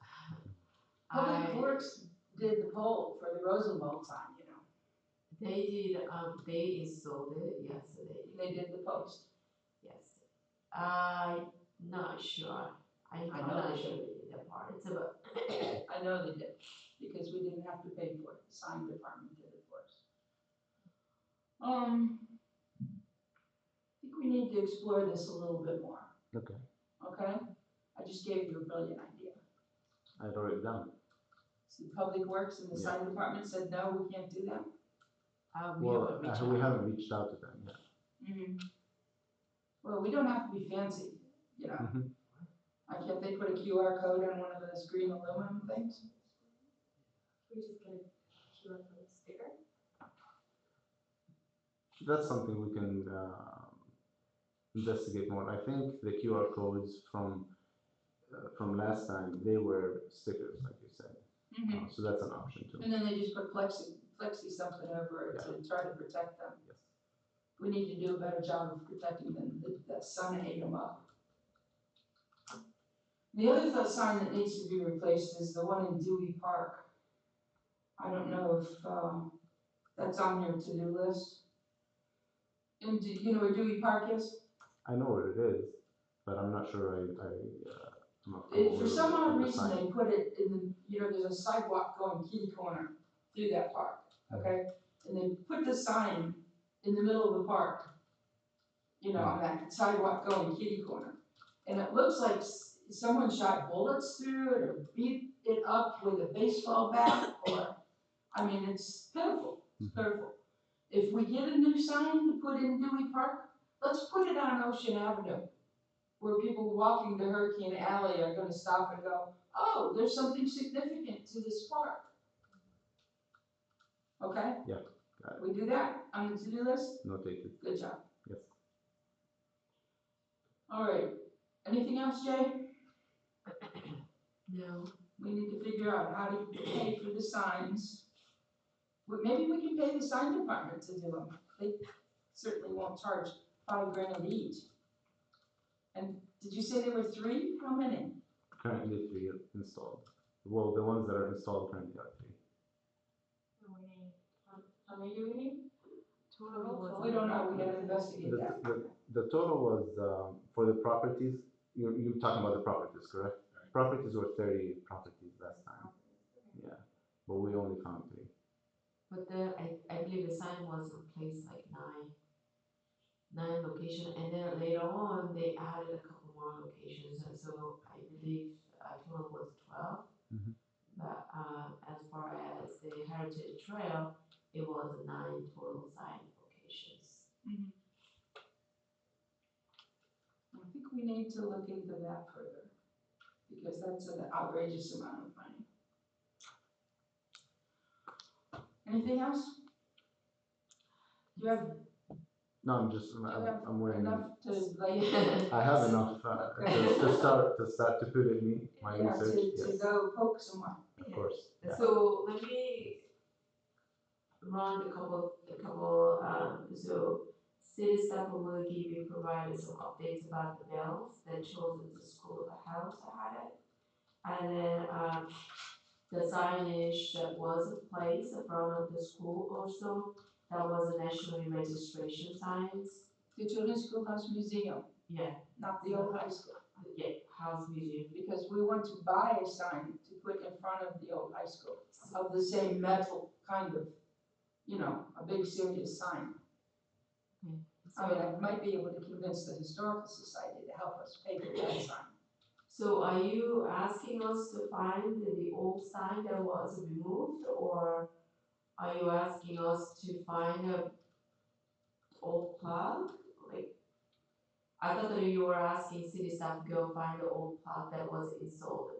Speaker 1: Public Works did the pole for the Rosenwald sign, you know.
Speaker 3: They did, they installed it, yes,
Speaker 1: They did the post.
Speaker 3: yes. I'm not sure. I'm
Speaker 1: I know
Speaker 3: not
Speaker 1: they
Speaker 3: sure
Speaker 1: did.
Speaker 3: they did that part. It's about,
Speaker 1: I know they did, because we didn't have to pay for it, the sign department did it for us. I think we need to explore this a little bit more,
Speaker 5: Okay,
Speaker 1: okay? I just gave you a brilliant idea.
Speaker 5: I wrote it down.
Speaker 1: So the Public Works and the sign department said, no, we can't do that.
Speaker 3: we
Speaker 5: Well,
Speaker 3: haven't reached
Speaker 5: we
Speaker 3: out.
Speaker 5: haven't reached out to them yet.
Speaker 1: Well, we don't have to be fancy, you know?
Speaker 5: Mhm.
Speaker 1: Can't they put a QR code on one of those green aluminum things?
Speaker 4: We just get a QR code sticker.
Speaker 5: That's something we can investigate more. I think the QR codes from last time, they were stickers, like you said. So that's an option too.
Speaker 1: And then they just put plexi something over it to try to protect them.
Speaker 5: Yes.
Speaker 1: We need to do a better job of protecting them, that sun ate them up. The other sign that needs to be replaced is the one in Dewey Park. I don't know if that's on your to-do list. And do you know where Dewey Park is?
Speaker 5: I know what it is, but I'm not sure I'm not
Speaker 1: For
Speaker 5: familiar
Speaker 1: some
Speaker 5: with
Speaker 1: odd
Speaker 5: the
Speaker 1: reason,
Speaker 5: sign.
Speaker 1: they put it in the, there's a sidewalk going kitty corner through that park, okay? And they put the sign in the middle of the park, on that sidewalk going kitty corner. And it looks like someone shot bullets through it or beat it up with a baseball bat or, it's pitiful, it's pitiful. If we get a new sign to put in Dewey Park, let's put it on Ocean Avenue, where people walking to Hurricane Alley are gonna stop and go, oh, there's something significant to this park. Okay?
Speaker 5: Yeah, got it.
Speaker 1: We do that on the to-do list?
Speaker 5: Notated.
Speaker 1: Good job.
Speaker 5: Yes.
Speaker 1: All right, anything else, Jay?
Speaker 3: No,
Speaker 1: We need to figure out how to pay for the signs. Maybe we can pay the sign department to do them. They certainly won't charge $5,000 each. And did you say there were 3? How many?
Speaker 5: Currently 3 installed. Well, the ones that are installed currently are 3.
Speaker 4: How many do we need?
Speaker 3: total was.
Speaker 1: We don't know, we gotta investigate that.
Speaker 5: The total was, for the properties, you're talking about the properties, correct? Properties were 30 properties last time. Yeah, but we only found 3.
Speaker 3: But I believe the sign was replaced like 9 locations, and then later on, they added a couple more locations, and so I believe total was 12. But as far as the Heritage Trail, it was 9 total sign locations.
Speaker 1: I think we need to look into that further, because that's an outrageous amount of money. Anything else? Do you have
Speaker 5: No, I'm waiting.
Speaker 1: enough to, like,
Speaker 5: I have enough to start to put in my research.
Speaker 1: to
Speaker 5: Yes,
Speaker 1: go poke someone?
Speaker 5: of course. Yeah.
Speaker 3: So let me run a couple, so city staff will give you provided some updates about the bills that shows that the school of the house had it. And then, the signage that was placed in front of the school also, that was a national registration signs.
Speaker 1: The Children's Schoolhouse Museum,
Speaker 3: Yeah,
Speaker 1: not the old high school,
Speaker 3: yeah, house museum.
Speaker 1: because we want to buy a sign to put in front of the old high school of the same metal kind of, you know, a big serious sign. I mean, I might be able to convince the Historical Society to help us pay for that sign.
Speaker 3: So are you asking us to find the old sign that was removed, or are you asking us to find a old plug? Like, I thought that you were asking city staff to go find the old plug that was installed.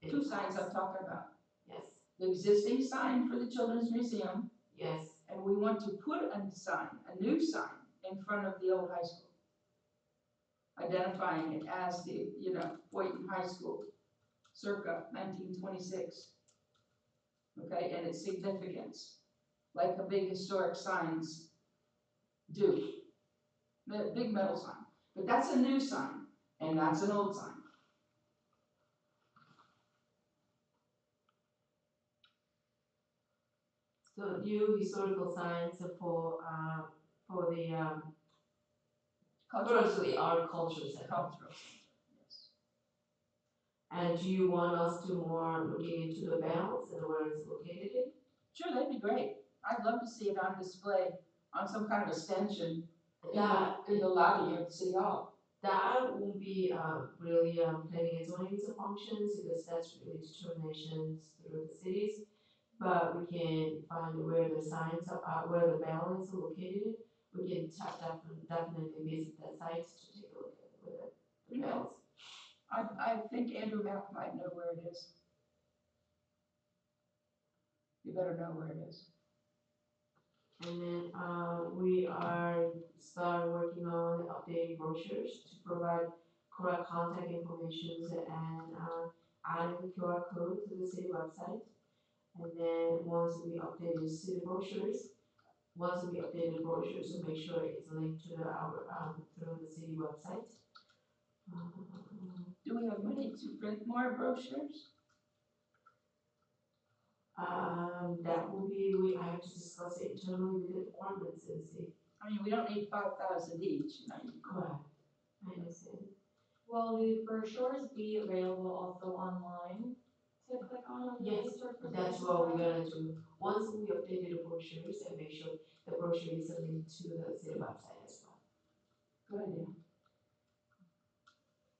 Speaker 3: in
Speaker 1: Two
Speaker 3: the
Speaker 1: signs
Speaker 3: past.
Speaker 1: I'm talking about.
Speaker 3: Yes,
Speaker 1: The existing sign for the Children's Museum,
Speaker 3: yes,
Speaker 1: and we want to put a sign, a new sign, in front of the old high school, identifying it as the, you know, Boynton High School, circa 1926. Okay, and its significance, like the big historic signs do. The big metal sign, but that's a new sign, and that's an old sign.
Speaker 3: so new historical signs for the, firstly, our culture center.
Speaker 1: Cultural center, yes.
Speaker 3: And do you want us to more looking into the bells and where it's located?
Speaker 1: Sure, that'd be great. I'd love to see it on display on some kind of extension in the lobby of the City Hall.
Speaker 3: That won't be really planning and zoning functions, because that's really determinations through the cities. But we can find where the signs are, where the bell is located. We can definitely visit that site to take a look at where the bells.
Speaker 1: I think Andrew Mack might know where it is. You better know where it is.
Speaker 3: And then we are start working on updating brochures to provide correct contact information and adding the QR code to the city website. And then once we update the city brochures, we'll make sure it's linked to our through the city website.
Speaker 1: Do we have money to print more brochures?
Speaker 3: That will be, I have to discuss it internally with the departments and see.
Speaker 1: I mean, we don't need 5,000 each, you know.
Speaker 3: Correct. I understand.
Speaker 4: Will the brochures be available also online to click on the
Speaker 3: Yes,
Speaker 4: historic
Speaker 3: that's
Speaker 4: preservation
Speaker 3: what we're
Speaker 4: site?
Speaker 3: gonna do. Once we updated the brochures and make sure the brochure is linked to the city website as well.
Speaker 1: Good idea.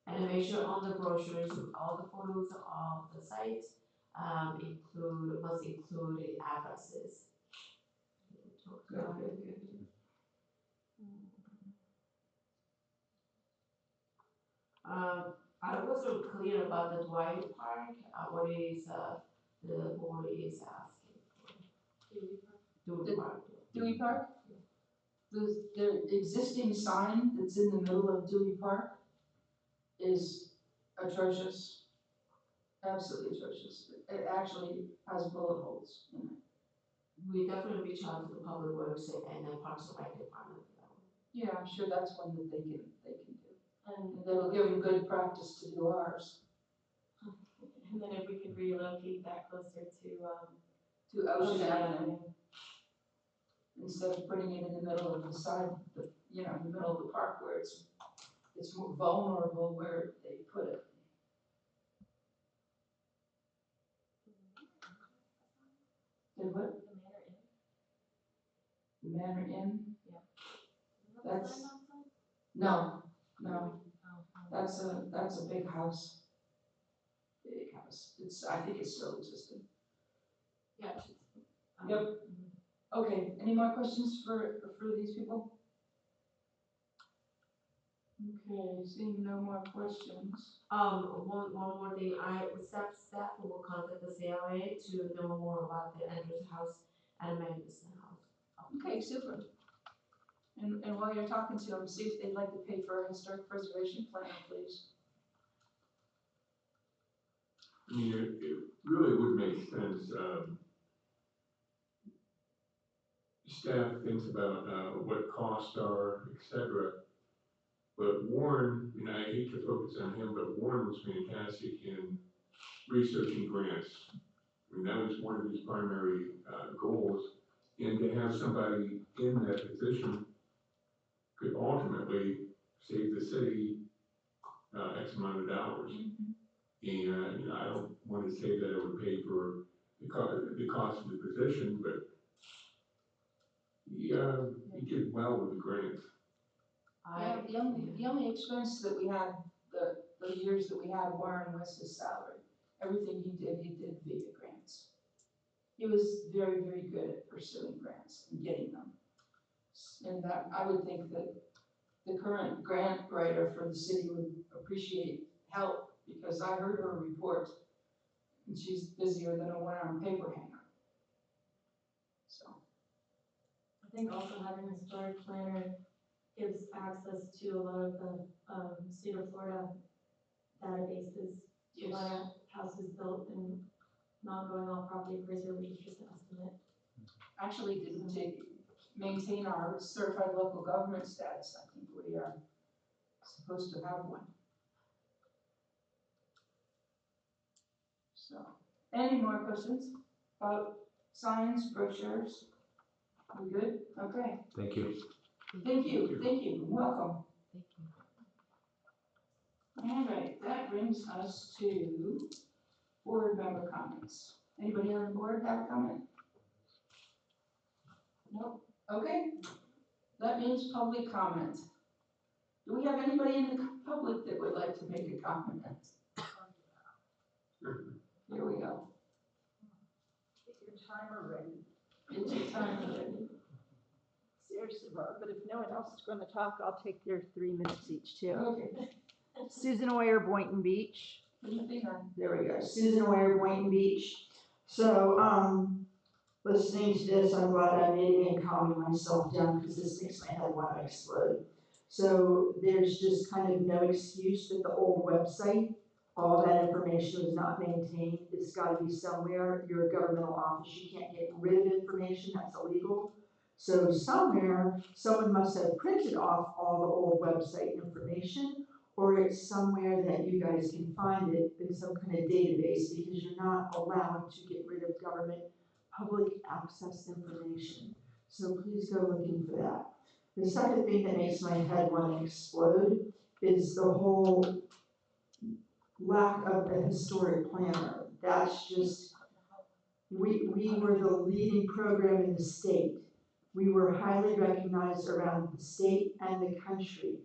Speaker 3: And make sure on the brochures, all the photos of the site, must include the addresses.
Speaker 1: Good.
Speaker 3: I wasn't clear about the Dwight Park, what is, the board is asking for. Dewey Park.
Speaker 1: Dewey Park? The existing sign that's in the middle of Dewey Park is atrocious. Absolutely atrocious. It actually has bullet holes in it.
Speaker 3: We definitely reach out to the public works and the Parks and Rec department for that one.
Speaker 1: Yeah, I'm sure that's one that they can do.
Speaker 4: And
Speaker 1: And that'll give them good practice to do ours.
Speaker 4: and then if we could relocate that closer
Speaker 1: To Ocean
Speaker 4: Ocean
Speaker 1: Avenue,
Speaker 4: Avenue.
Speaker 1: instead of putting it in the middle of the side, in the middle of the park where it's more vulnerable where they put it. The what? The Manor Inn? That's- No, that's a big house. Big house. I think it's still existing.
Speaker 3: Yeah.
Speaker 1: Yep. Okay, any more questions for these people? Okay, seeing no more questions.
Speaker 3: One more thing, staff will contact the CRA to know more about the Andrews House and Magnuson House.
Speaker 1: Okay, super. And while you're talking to them, see if they'd like to pay for a historic preservation plan, please.
Speaker 2: I mean, it really would make sense, staff thinks about what costs are, et cetera. But Warren, I hate to focus on him, but Warren was fantastic in researching grants. I mean, that was one of his primary goals, and to have somebody in that position could ultimately save the city X amount of dollars. And I don't want to say that it would pay for the cost of the position, but he did well with the grants.
Speaker 1: Yeah, the only expense that we had, those years that we had Warren was his salary. Everything he did via grants. He was very, very good at pursuing grants and getting them. And that, I would think that the current grant writer for the city would appreciate help, because I heard her report, and she's busier than a one-armed paper hanger. So,
Speaker 4: I think also having a historic planner gives access to a lot of the state of Florida databases.
Speaker 1: yes.
Speaker 4: When a house is built and not going off property appraiser, which is just an estimate.
Speaker 1: Actually, to maintain our certified local government status, I think we are supposed to have one. So, any more questions about signs, brochures? We good? Okay.
Speaker 5: Thank you.
Speaker 1: Thank you, welcome.
Speaker 3: Thank you.
Speaker 1: All right, that brings us to board member comments. Anybody on the board have a comment? Nope, okay. That means public comment. Do we have anybody in the public that would like to make a comment? Here we go.
Speaker 6: Get your timer ready.
Speaker 1: It's your time already.
Speaker 6: Seriously, Barb, but if no one else is going to talk, I'll take their 3 minutes each too.
Speaker 1: Okay,
Speaker 6: Susan Oyer, Boynton Beach.
Speaker 1: what do you think on?
Speaker 7: There we go, Susan Oyer, Boynton Beach. So, listening to this, I'm glad I made it and calming myself down, because this makes my head want to explode. So there's just kind of no excuse that the old website, all that information was not maintained. It's got to be somewhere. You're a governmental office, you can't get rid of information, that's illegal. So somewhere, someone must have printed off all the old website information, or it's somewhere that you guys can find it in some kind of database, because you're not allowed to get rid of government public access information. So please go looking for that. The second thing that makes my head want to explode is the whole lack of a historic planner. That's just, we were the leading program in the state. We were highly recognized around the state and the country.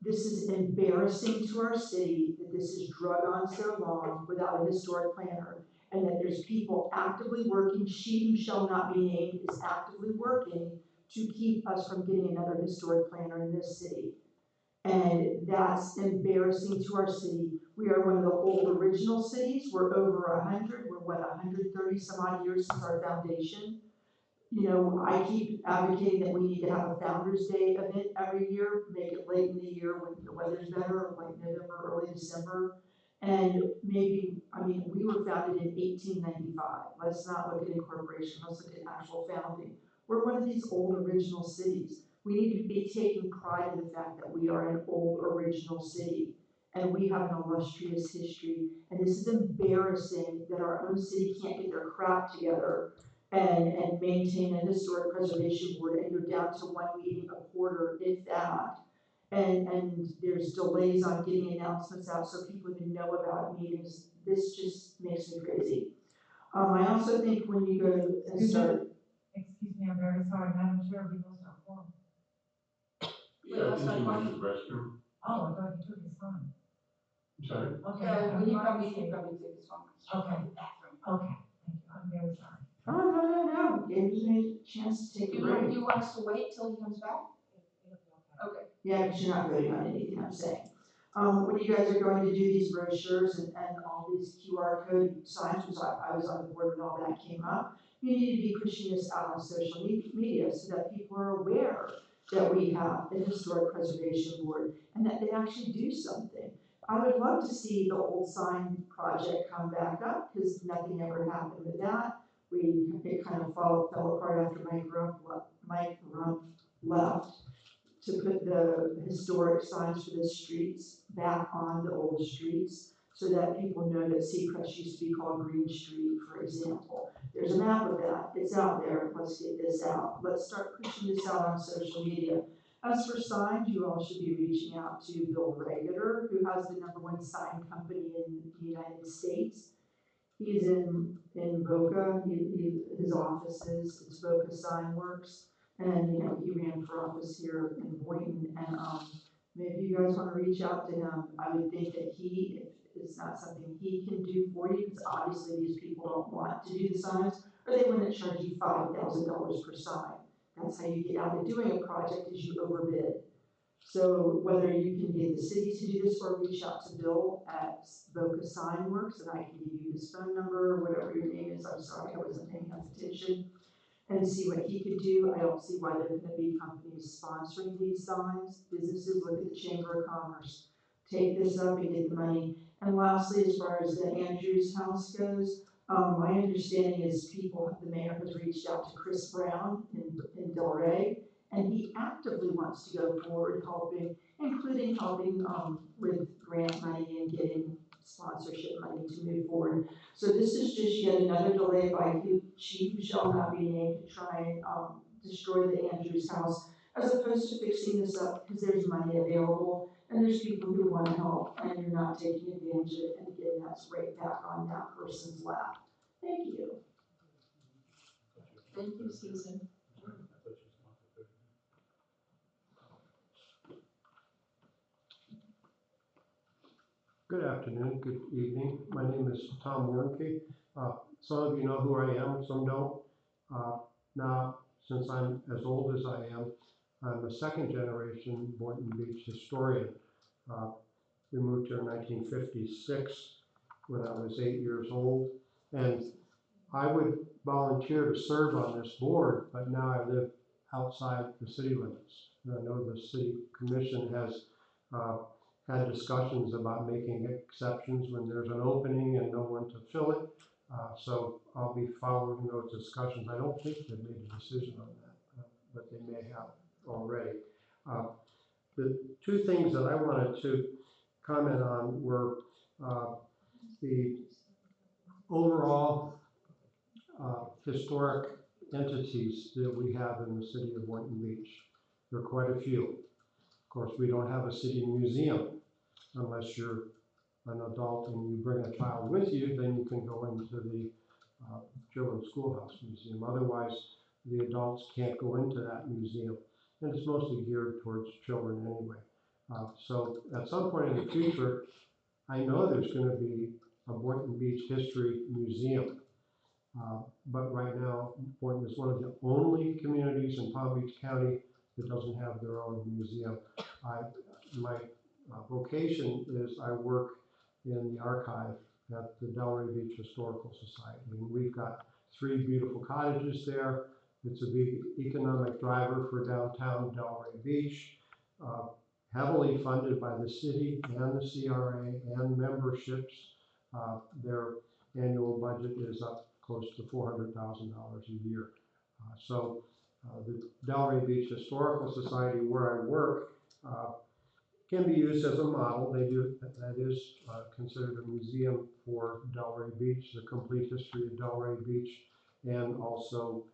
Speaker 7: This is embarrassing to our city that this is drug on so long without a historic planner, and that there's people actively working, she who shall not be named is actively working to keep us from getting another historic planner in this city. And that's embarrassing to our city. We are one of the old original cities. We're over 100. We're 130 some odd years since our foundation. You know, I keep advocating that we need to have a Founders Day event every year, make it late in the year when the weather's better, like November, early December. And maybe, I mean, we were founded in 1895. Let's not look at incorporation, let's look at actual founding. We're one of these old original cities. We need to be taking pride in the fact that we are an old original city, and we have an illustrious history. And this is embarrassing that our own city can't get their crap together and maintain a historic preservation board, and you're down to one meeting a quarter, if that. And there's delays on getting announcements out so people even know about meetings. This just makes me crazy. I also think when you go and start.
Speaker 8: Excuse me, I'm very sorry, Madam Chair, we lost our form.
Speaker 2: Yeah, I think he went to the restroom.
Speaker 8: Oh, I thought he took his phone.
Speaker 2: I'm sorry.
Speaker 8: Okay.
Speaker 1: He probably took his phone.
Speaker 8: Okay, okay, thank you, I'm very sorry.
Speaker 7: Oh, no. It gives me a chance to take a break.
Speaker 1: You want us to wait till he comes back? Okay.
Speaker 7: Yeah, but you're not voting on anything I'm saying. When you guys are going to do these brochures and all these QR code signs, which I was on the board when all that came up, you need to be pushing this out on social media so that people are aware that we have a historic preservation board and that they actually do something. I would love to see the old sign project come back up, because nothing ever happened with that. It kind of fell apart after Mike Rump left to put the historic signs for the streets back on the old streets. so that people know that Seacrest used to be called Green Street, for example. There's a map of that, it's out there, let's get this out. Let's start pushing this out on social media. As for signs, you all should be reaching out to Bill Regular, who has the #1 sign company in the United States. He's in Boca, his office it's Boca Sign Works. And, you know, he ran for office here in Boynton, and, maybe you guys wanna reach out to him. I would think that if it's not something he can do for you, because obviously these people don't want to do the signs, or they wouldn't charge you $5,000 per sign. That's how you get out of doing a project, is you overbid. So whether you can get the city to do this or reach out to Bill at Boca Sign Works, and I can give you his phone number or whatever your name is, I'm sorry, I wasn't paying attention, and see what he could do. I don't see why there couldn't be companies sponsoring these signs. Businesses, look at the Chamber of Commerce, take this up and get the money. And lastly, as far as the Andrews House goes, my understanding is the mayor has reached out to Chris Brown in Delray, and he actively wants to go forward helping, including helping with grant money and getting sponsorship money to move forward. So this is just yet another delay by she who shall not be named to try and destroy the Andrews House, as opposed to fixing this up, because there's money available and there's people who want to help, and you're not taking advantage of it and getting that right back on that person's lap. Thank you.
Speaker 1: Thank you, Susan.
Speaker 9: Good afternoon, good evening. My name is Tom Warnke. Some of you know who I am, some don't. Now, since I'm as old as I am, I'm a second generation Boynton Beach historian. We moved here in 1956 when I was 8 years old. And I would volunteer to serve on this board, but now I live outside the city limits. And I know the city commission has had discussions about making exceptions when there's an opening and no one to fill it. So I'll be following those discussions. I don't think they've made a decision on that, but they may have already. The two things that I wanted to comment on were the overall historic entities that we have in the city of Boynton Beach. There are quite a few. Of course, we don't have a city museum unless you're an adult and you bring a child with you, then you can go into the Children's Schoolhouse Museum. Otherwise, the adults can't go into that museum. And it's mostly geared towards children anyway. So at some point in the future, I know there's going to be a Boynton Beach History Museum. But right now, Boynton is one of the only communities in Palm Beach County that doesn't have their own museum. My vocation is I work in the archive at the Delray Beach Historical Society. And we've got 3 beautiful cottages there. It's a big economic driver for downtown Delray Beach, heavily funded by the city and the CRA and memberships. Their annual budget is up close to $400,000 a year. So the Delray Beach Historical Society, where I work, can be used as a model. That is considered a museum for Delray Beach, the complete history of Delray Beach, and also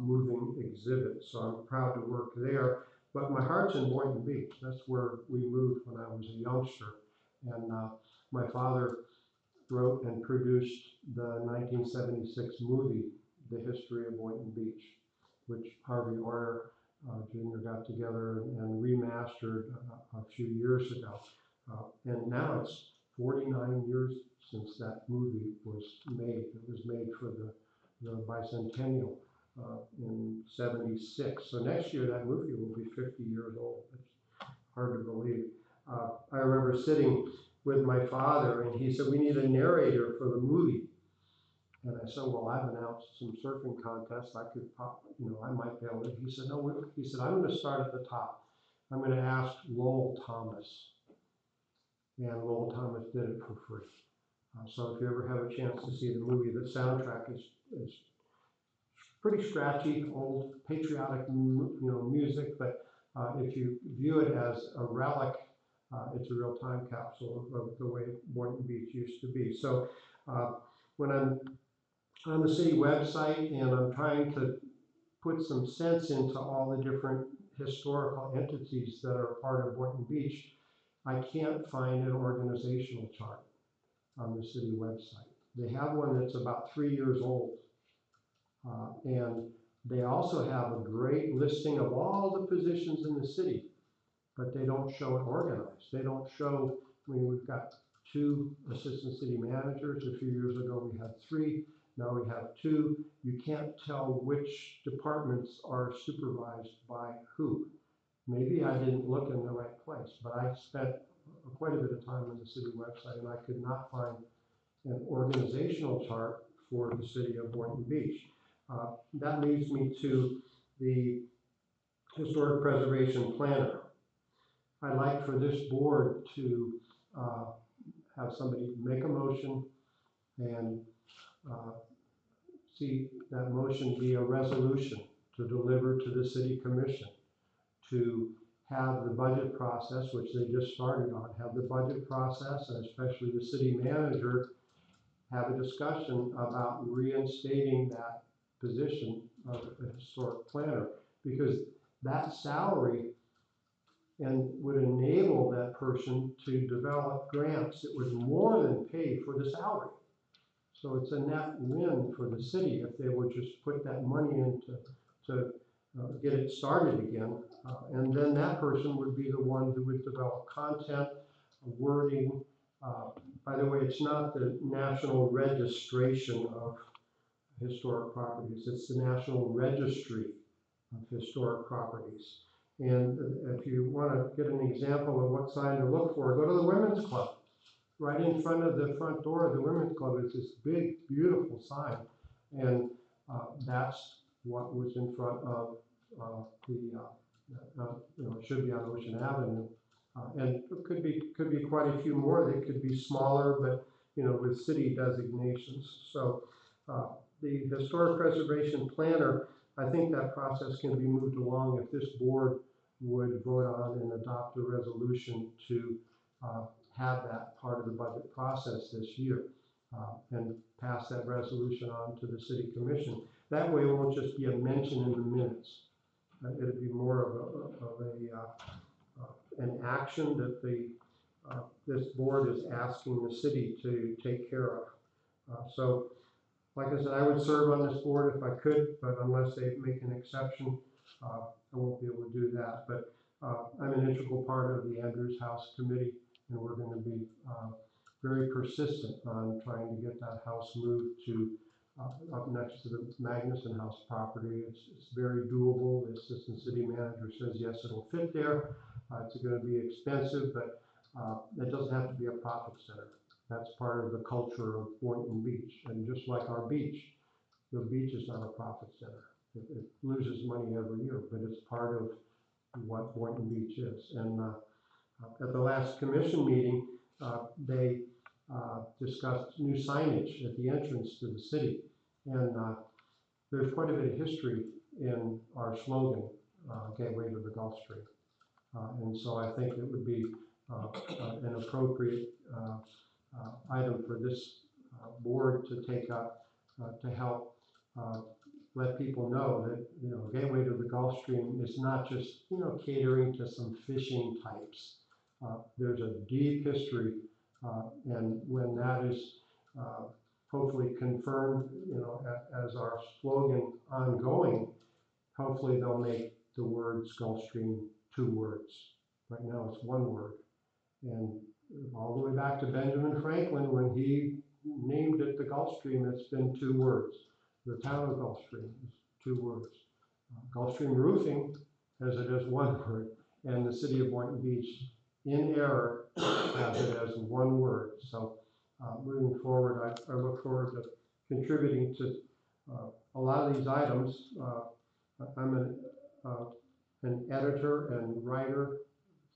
Speaker 9: moving exhibits. So I'm proud to work there. But my heart's in Boynton Beach. That's where we moved when I was a youngster. And my father wrote and produced the 1976 movie, The History of Boynton Beach, which Harvey Oyer Jr. got together and remastered a few years ago. And now it's 49 years since that movie was made. It was made for the bicentennial in '76. So next year that movie will be 50 years old. It's hard to believe. I remember sitting with my father and he said, we need a narrator for the movie. And I said, well, I've announced some surfing contests. I could, I might be able to. He said, no, he said, I'm going to start at the top. I'm going to ask Lowell Thomas. And Lowell Thomas did it for free. So if you ever have a chance to see the movie, the soundtrack is pretty scratchy, old patriotic music, but if you view it as a relic It's a real time capsule of the way Boynton Beach used to be. So when I'm on the city website and I'm trying to put some sense into all the different historical entities that are part of Boynton Beach, I can't find an organizational chart on the city website. They have one that's about 3 years old. And they also have a great listing of all the positions in the city, but they don't show it organized. They don't show, I mean, we've got 2 assistant city managers. A few years ago, we had 3. Now we have 2. You can't tell which departments are supervised by who. Maybe I didn't look in the right place, but I spent quite a bit of time on the city website and I could not find an organizational chart for the city of Boynton Beach. That leads me to the historic preservation planner. I'd like for this board to have somebody make a motion and see that motion be a resolution to deliver to the city commission to have the budget process, which they just started on, have the budget process, and especially the city manager have a discussion about reinstating that position of a historic planner, because that salary and would enable that person to develop grants that would more than pay for the salary. So it's a net win for the city if they would just put that money in to get it started again. And then that person would be the one who would develop content, wording. By the way, it's not the national registration of historic properties. It's the National Registry of Historic Properties. And if you want to get an example of what sign to look for, go to the Women's Club. Right in front of the front door of the Women's Club is this big, beautiful sign. And that's what was in front of it should be on Ocean Avenue. And it could be quite a few more. They could be smaller, but with city designations. So the historic preservation planner, I think that process can be moved along if this board would vote on and adopt a resolution to have that part of the budget process this year and pass that resolution on to the city commission. That way it won't just be a mention in the minutes. It'd be more of an action that this board is asking the city to take care of. So, like I said, I would serve on this board if I could, but unless they make an exception, I won't be able to do that. But I'm an integral part of the Andrews House Committee, and we're going to be very persistent on trying to get that house moved to up next to the Magnuson House property. It's very doable. The assistant city manager says yes, it'll fit there. It's going to be expensive, but it doesn't have to be a profit center. That's part of the culture of Boynton Beach. And just like our beach, the beach is not a profit center. It loses money every year, but it's part of what Boynton Beach is. And at the last commission meeting, they discussed new signage at the entrance to the city. And there's quite a bit of history in our slogan, Gateway to the Gulf Stream. And so I think it would be an appropriate item for this board to take up to help let people know that Gateway to the Gulf Stream is not just catering to some fishing types. There's a deep history, and when that is hopefully confirmed, as our slogan ongoing, hopefully they'll make the words Gulf Stream 2 words. Right now it's 1 word, and all the way back to Benjamin Franklin, when he named it the Gulf Stream, it's been 2 words. The town of Gulf Stream is 2 words. Gulf Stream Roofing has it as 1 word, and the city of Boynton Beach, in error, has it as 1 word. So moving forward, I look forward to contributing to a lot of these items. I'm an editor and writer,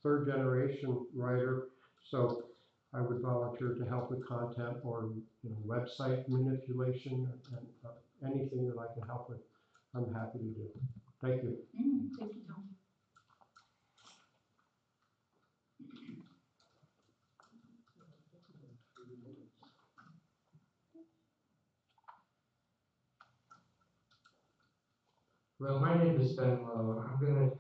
Speaker 9: 3rd generation writer, so I would volunteer to help with content or website manipulation and anything that I can help with. I'm happy to do. Thank you.
Speaker 1: Thank you, Tom.
Speaker 10: Well, my name is Ben Lowe. I'm gonna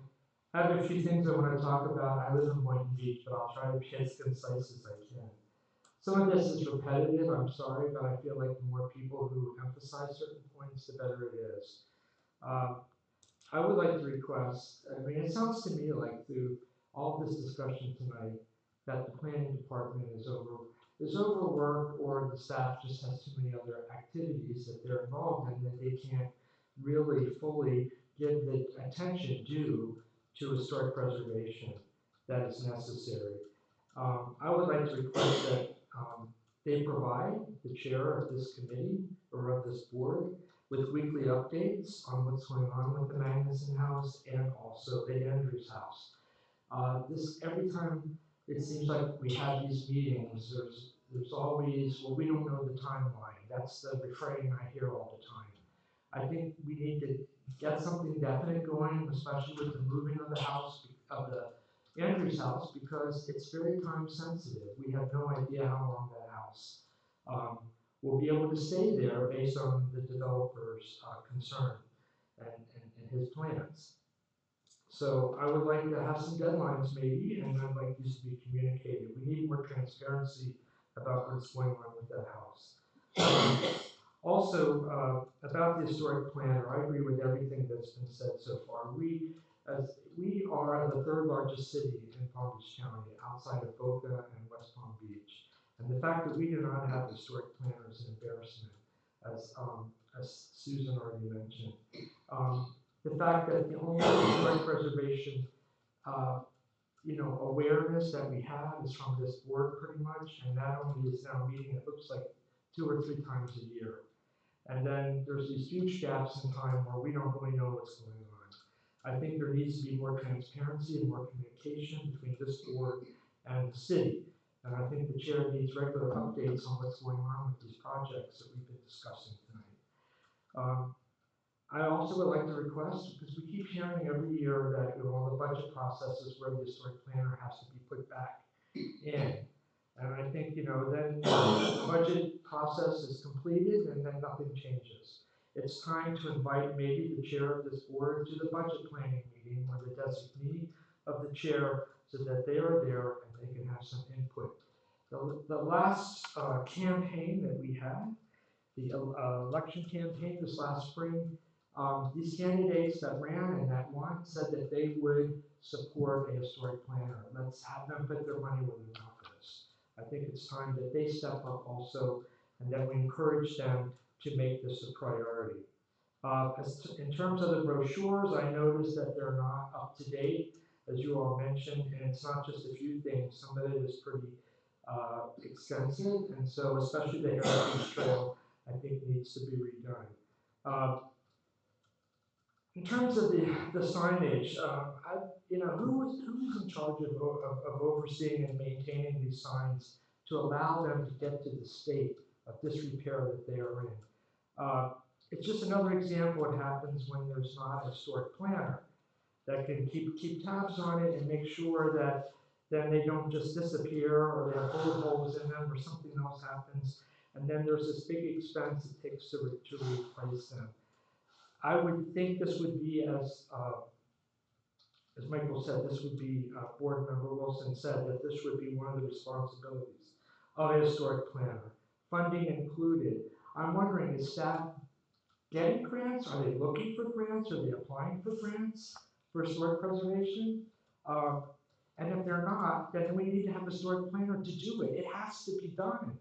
Speaker 10: have a few things I want to talk about. I live in Boynton Beach, but I'll try to be as concise as I can. Some of this is repetitive, I'm sorry, but I feel like the more people who emphasize certain points, the better it is. Um, I would like to request, I mean, it sounds to me like through all this discussion tonight, that the planning department is overworked, or the staff just has too many other activities that they're involved in, that they can't really fully give the attention due to historic preservation that is necessary. I would like to request that they provide the chair of this committee or of this board with weekly updates on what's going on with the Magnuson House and also the Andrews House. Every time it seems like we have these meetings, there's always, well, we don't know the timeline. That's the refrain I hear all the time. I think we need to get something definite going, especially with the moving of the house, of the Andrews house, because it's very time sensitive. We have no idea how long that house will be able to stay there based on the developer's concern and his plans. So I would like to have some deadlines maybe, and I'd like these to be communicated. We need more transparency about what's going on with that house. Also, about the historic planner, I agree with everything that's been said so far. We are the third largest city in Palm Beach County, outside of Boca and West Palm Beach. And the fact that we do not have a historic planner is an embarrassment, as Susan already mentioned. The fact that the only historic preservation awareness that we have is from this board pretty much, and that only is now meeting, it looks like 2 or 3 times a year. And then there's these huge gaps in time where we don't really know what's going on. I think there needs to be more transparency and more communication between this board and the city. And I think the chair needs regular updates on what's going on with these projects that we've been discussing tonight. I also would like to request, because we keep hearing every year that all the budget processes where the historic planner has to be put back in. And I think, then the budget process is completed and then nothing changes. It's time to invite maybe the chair of this board to the budget planning meeting, or the designee of the chair, so that they are there and they can have some input. The last campaign that we had, the election campaign this last spring, these candidates that ran and that won said that they would support a historic planner. Let's have them put their money where their mouth is. I think it's time that they step up also, and that we encourage them to make this a priority. In terms of the brochures, I noticed that they're not up to date, as you all mentioned, and it's not just a few things. Some of it is pretty extensive, and so especially the Heritage Trail, I think needs to be redone. In terms of the signage, who's in charge of overseeing and maintaining these signs to allow them to get to the state of disrepair that they are in? It's just another example of what happens when there's not a historic planner that can keep tabs on it and make sure that then they don't just disappear, or they have bullet holes in them, or something else happens, and then there's this big expense it takes to replace them. I would think this would be, as Michael said, this would be, Board Member Wilson said, that this would be one of the responsibilities of a historic planner, funding included. I'm wondering, is staff getting grants? Are they looking for grants? Are they applying for grants for historic preservation? And if they're not, then we need to have a historic planner to do it. It has to be done.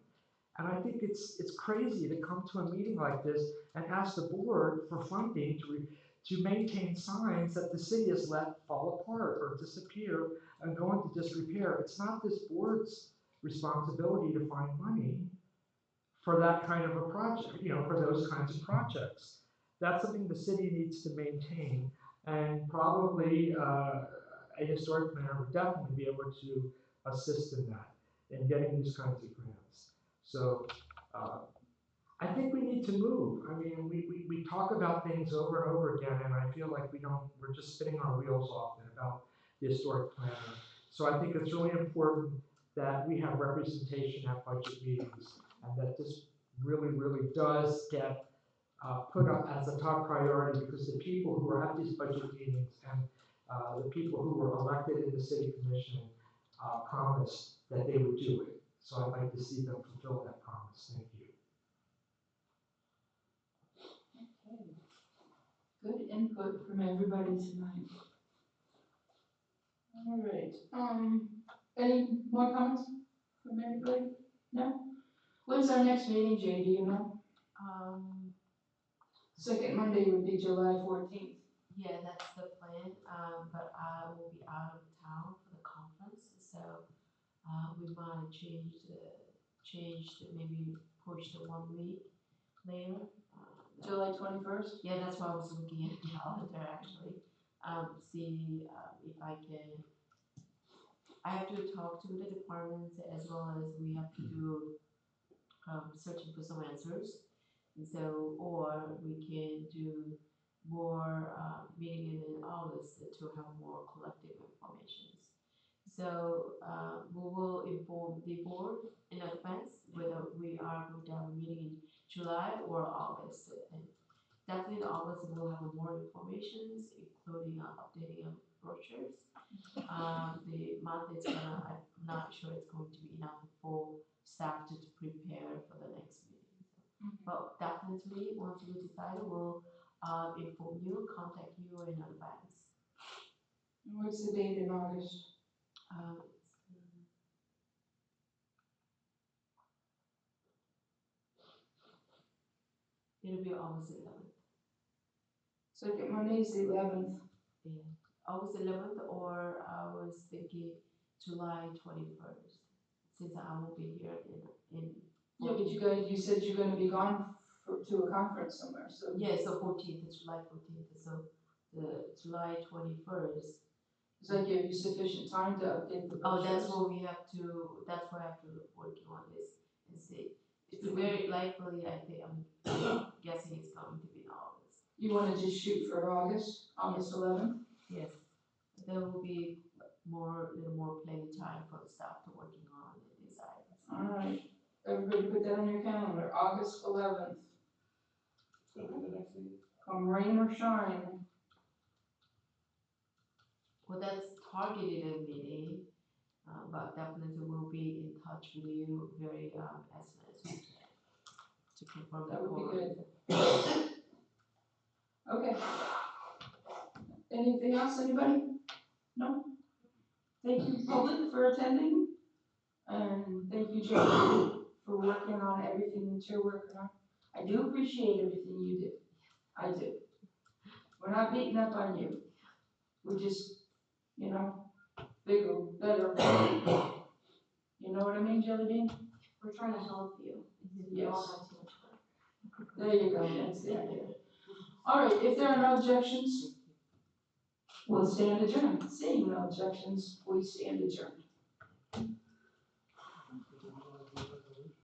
Speaker 10: And I think it's crazy to come to a meeting like this and ask the board for funding to maintain signs that the city has let fall apart or disappear and go into disrepair. It's not this board's responsibility to find money for that kind of a project, for those kinds of projects. That's something the city needs to maintain, and probably a historic planner would definitely be able to assist in that, in getting these kinds of grants. So I think we need to move. I mean, we talk about things over and over again, and I feel like we're just spinning our wheels often about the historic planner. So I think it's really important that we have representation at budget meetings, and that this really, really does get put up as a top priority because the people who are at these budget meetings and the people who were elected in the city commission promised that they would do it. So I'd like to see them fulfill that promise. Thank you.
Speaker 1: Okay. Good input from everybody tonight. All right, any more comments from anybody? No? When's our next meeting, Jay, do you know? Second Monday would be July 14th.
Speaker 3: Yeah, that's the plan, but I will be out of town for the conference, so, we might maybe push the 1 week later.
Speaker 1: July 21st?
Speaker 3: Yeah, that's why I was looking at the calendar actually, see, if I can. I have to talk to the departments as well as we have to do, searching for some answers. And so, or we can do more meeting in August to have more collective information. So we will inform the board in advance whether we are going to have a meeting in July or August. And definitely in August we'll have more information, including updating of brochures. The month is gonna, I'm not sure it's going to be enough for staff to prepare for the next meeting. But definitely, once we decide, we'll inform you, contact you in advance.
Speaker 1: What's the date in August?
Speaker 3: It'll be August 11th.
Speaker 1: Second Monday is the 11th.
Speaker 3: Yeah, August 11th, or I was thinking July 21st, since I won't be here in.
Speaker 1: Yeah, but you said you're gonna be gone to a conference somewhere, so.
Speaker 3: Yeah, so 14th, it's July 14th, so the July 21st.
Speaker 1: Does that give you sufficient time to update the
Speaker 3: Oh, that's
Speaker 1: brochures?
Speaker 3: what we have to, that's what I have to working on this and see. It's very likely, I think, I'm guessing it's going to be in August.
Speaker 1: You wanna just shoot for August 11th?
Speaker 3: Yes, there will be little more playing time for the staff to working on these items.
Speaker 1: All right, everybody put that on your calendar, August 11th.
Speaker 11: It's gonna be the next meeting.
Speaker 1: Come rain or shine.
Speaker 3: Well, that's targeted a meeting, but definitely we'll be in touch with you very, as soon as we can to confirm
Speaker 1: That
Speaker 3: the
Speaker 1: would be
Speaker 3: quorum.
Speaker 1: good. Okay. Anything else, anybody? No? Thank you, public, for attending. And thank you, Joe, for working on everything that you're working on. I do appreciate everything you do. I do. We're not beating up on you. We're just, bigger, better. You know what I mean, Jelly Bean?
Speaker 4: We're trying to help you.
Speaker 1: Yes.
Speaker 4: all have too much work.
Speaker 1: There you go, that's the idea. All right, if there are no objections, we'll stand adjourned. Seeing no objections, we stand adjourned.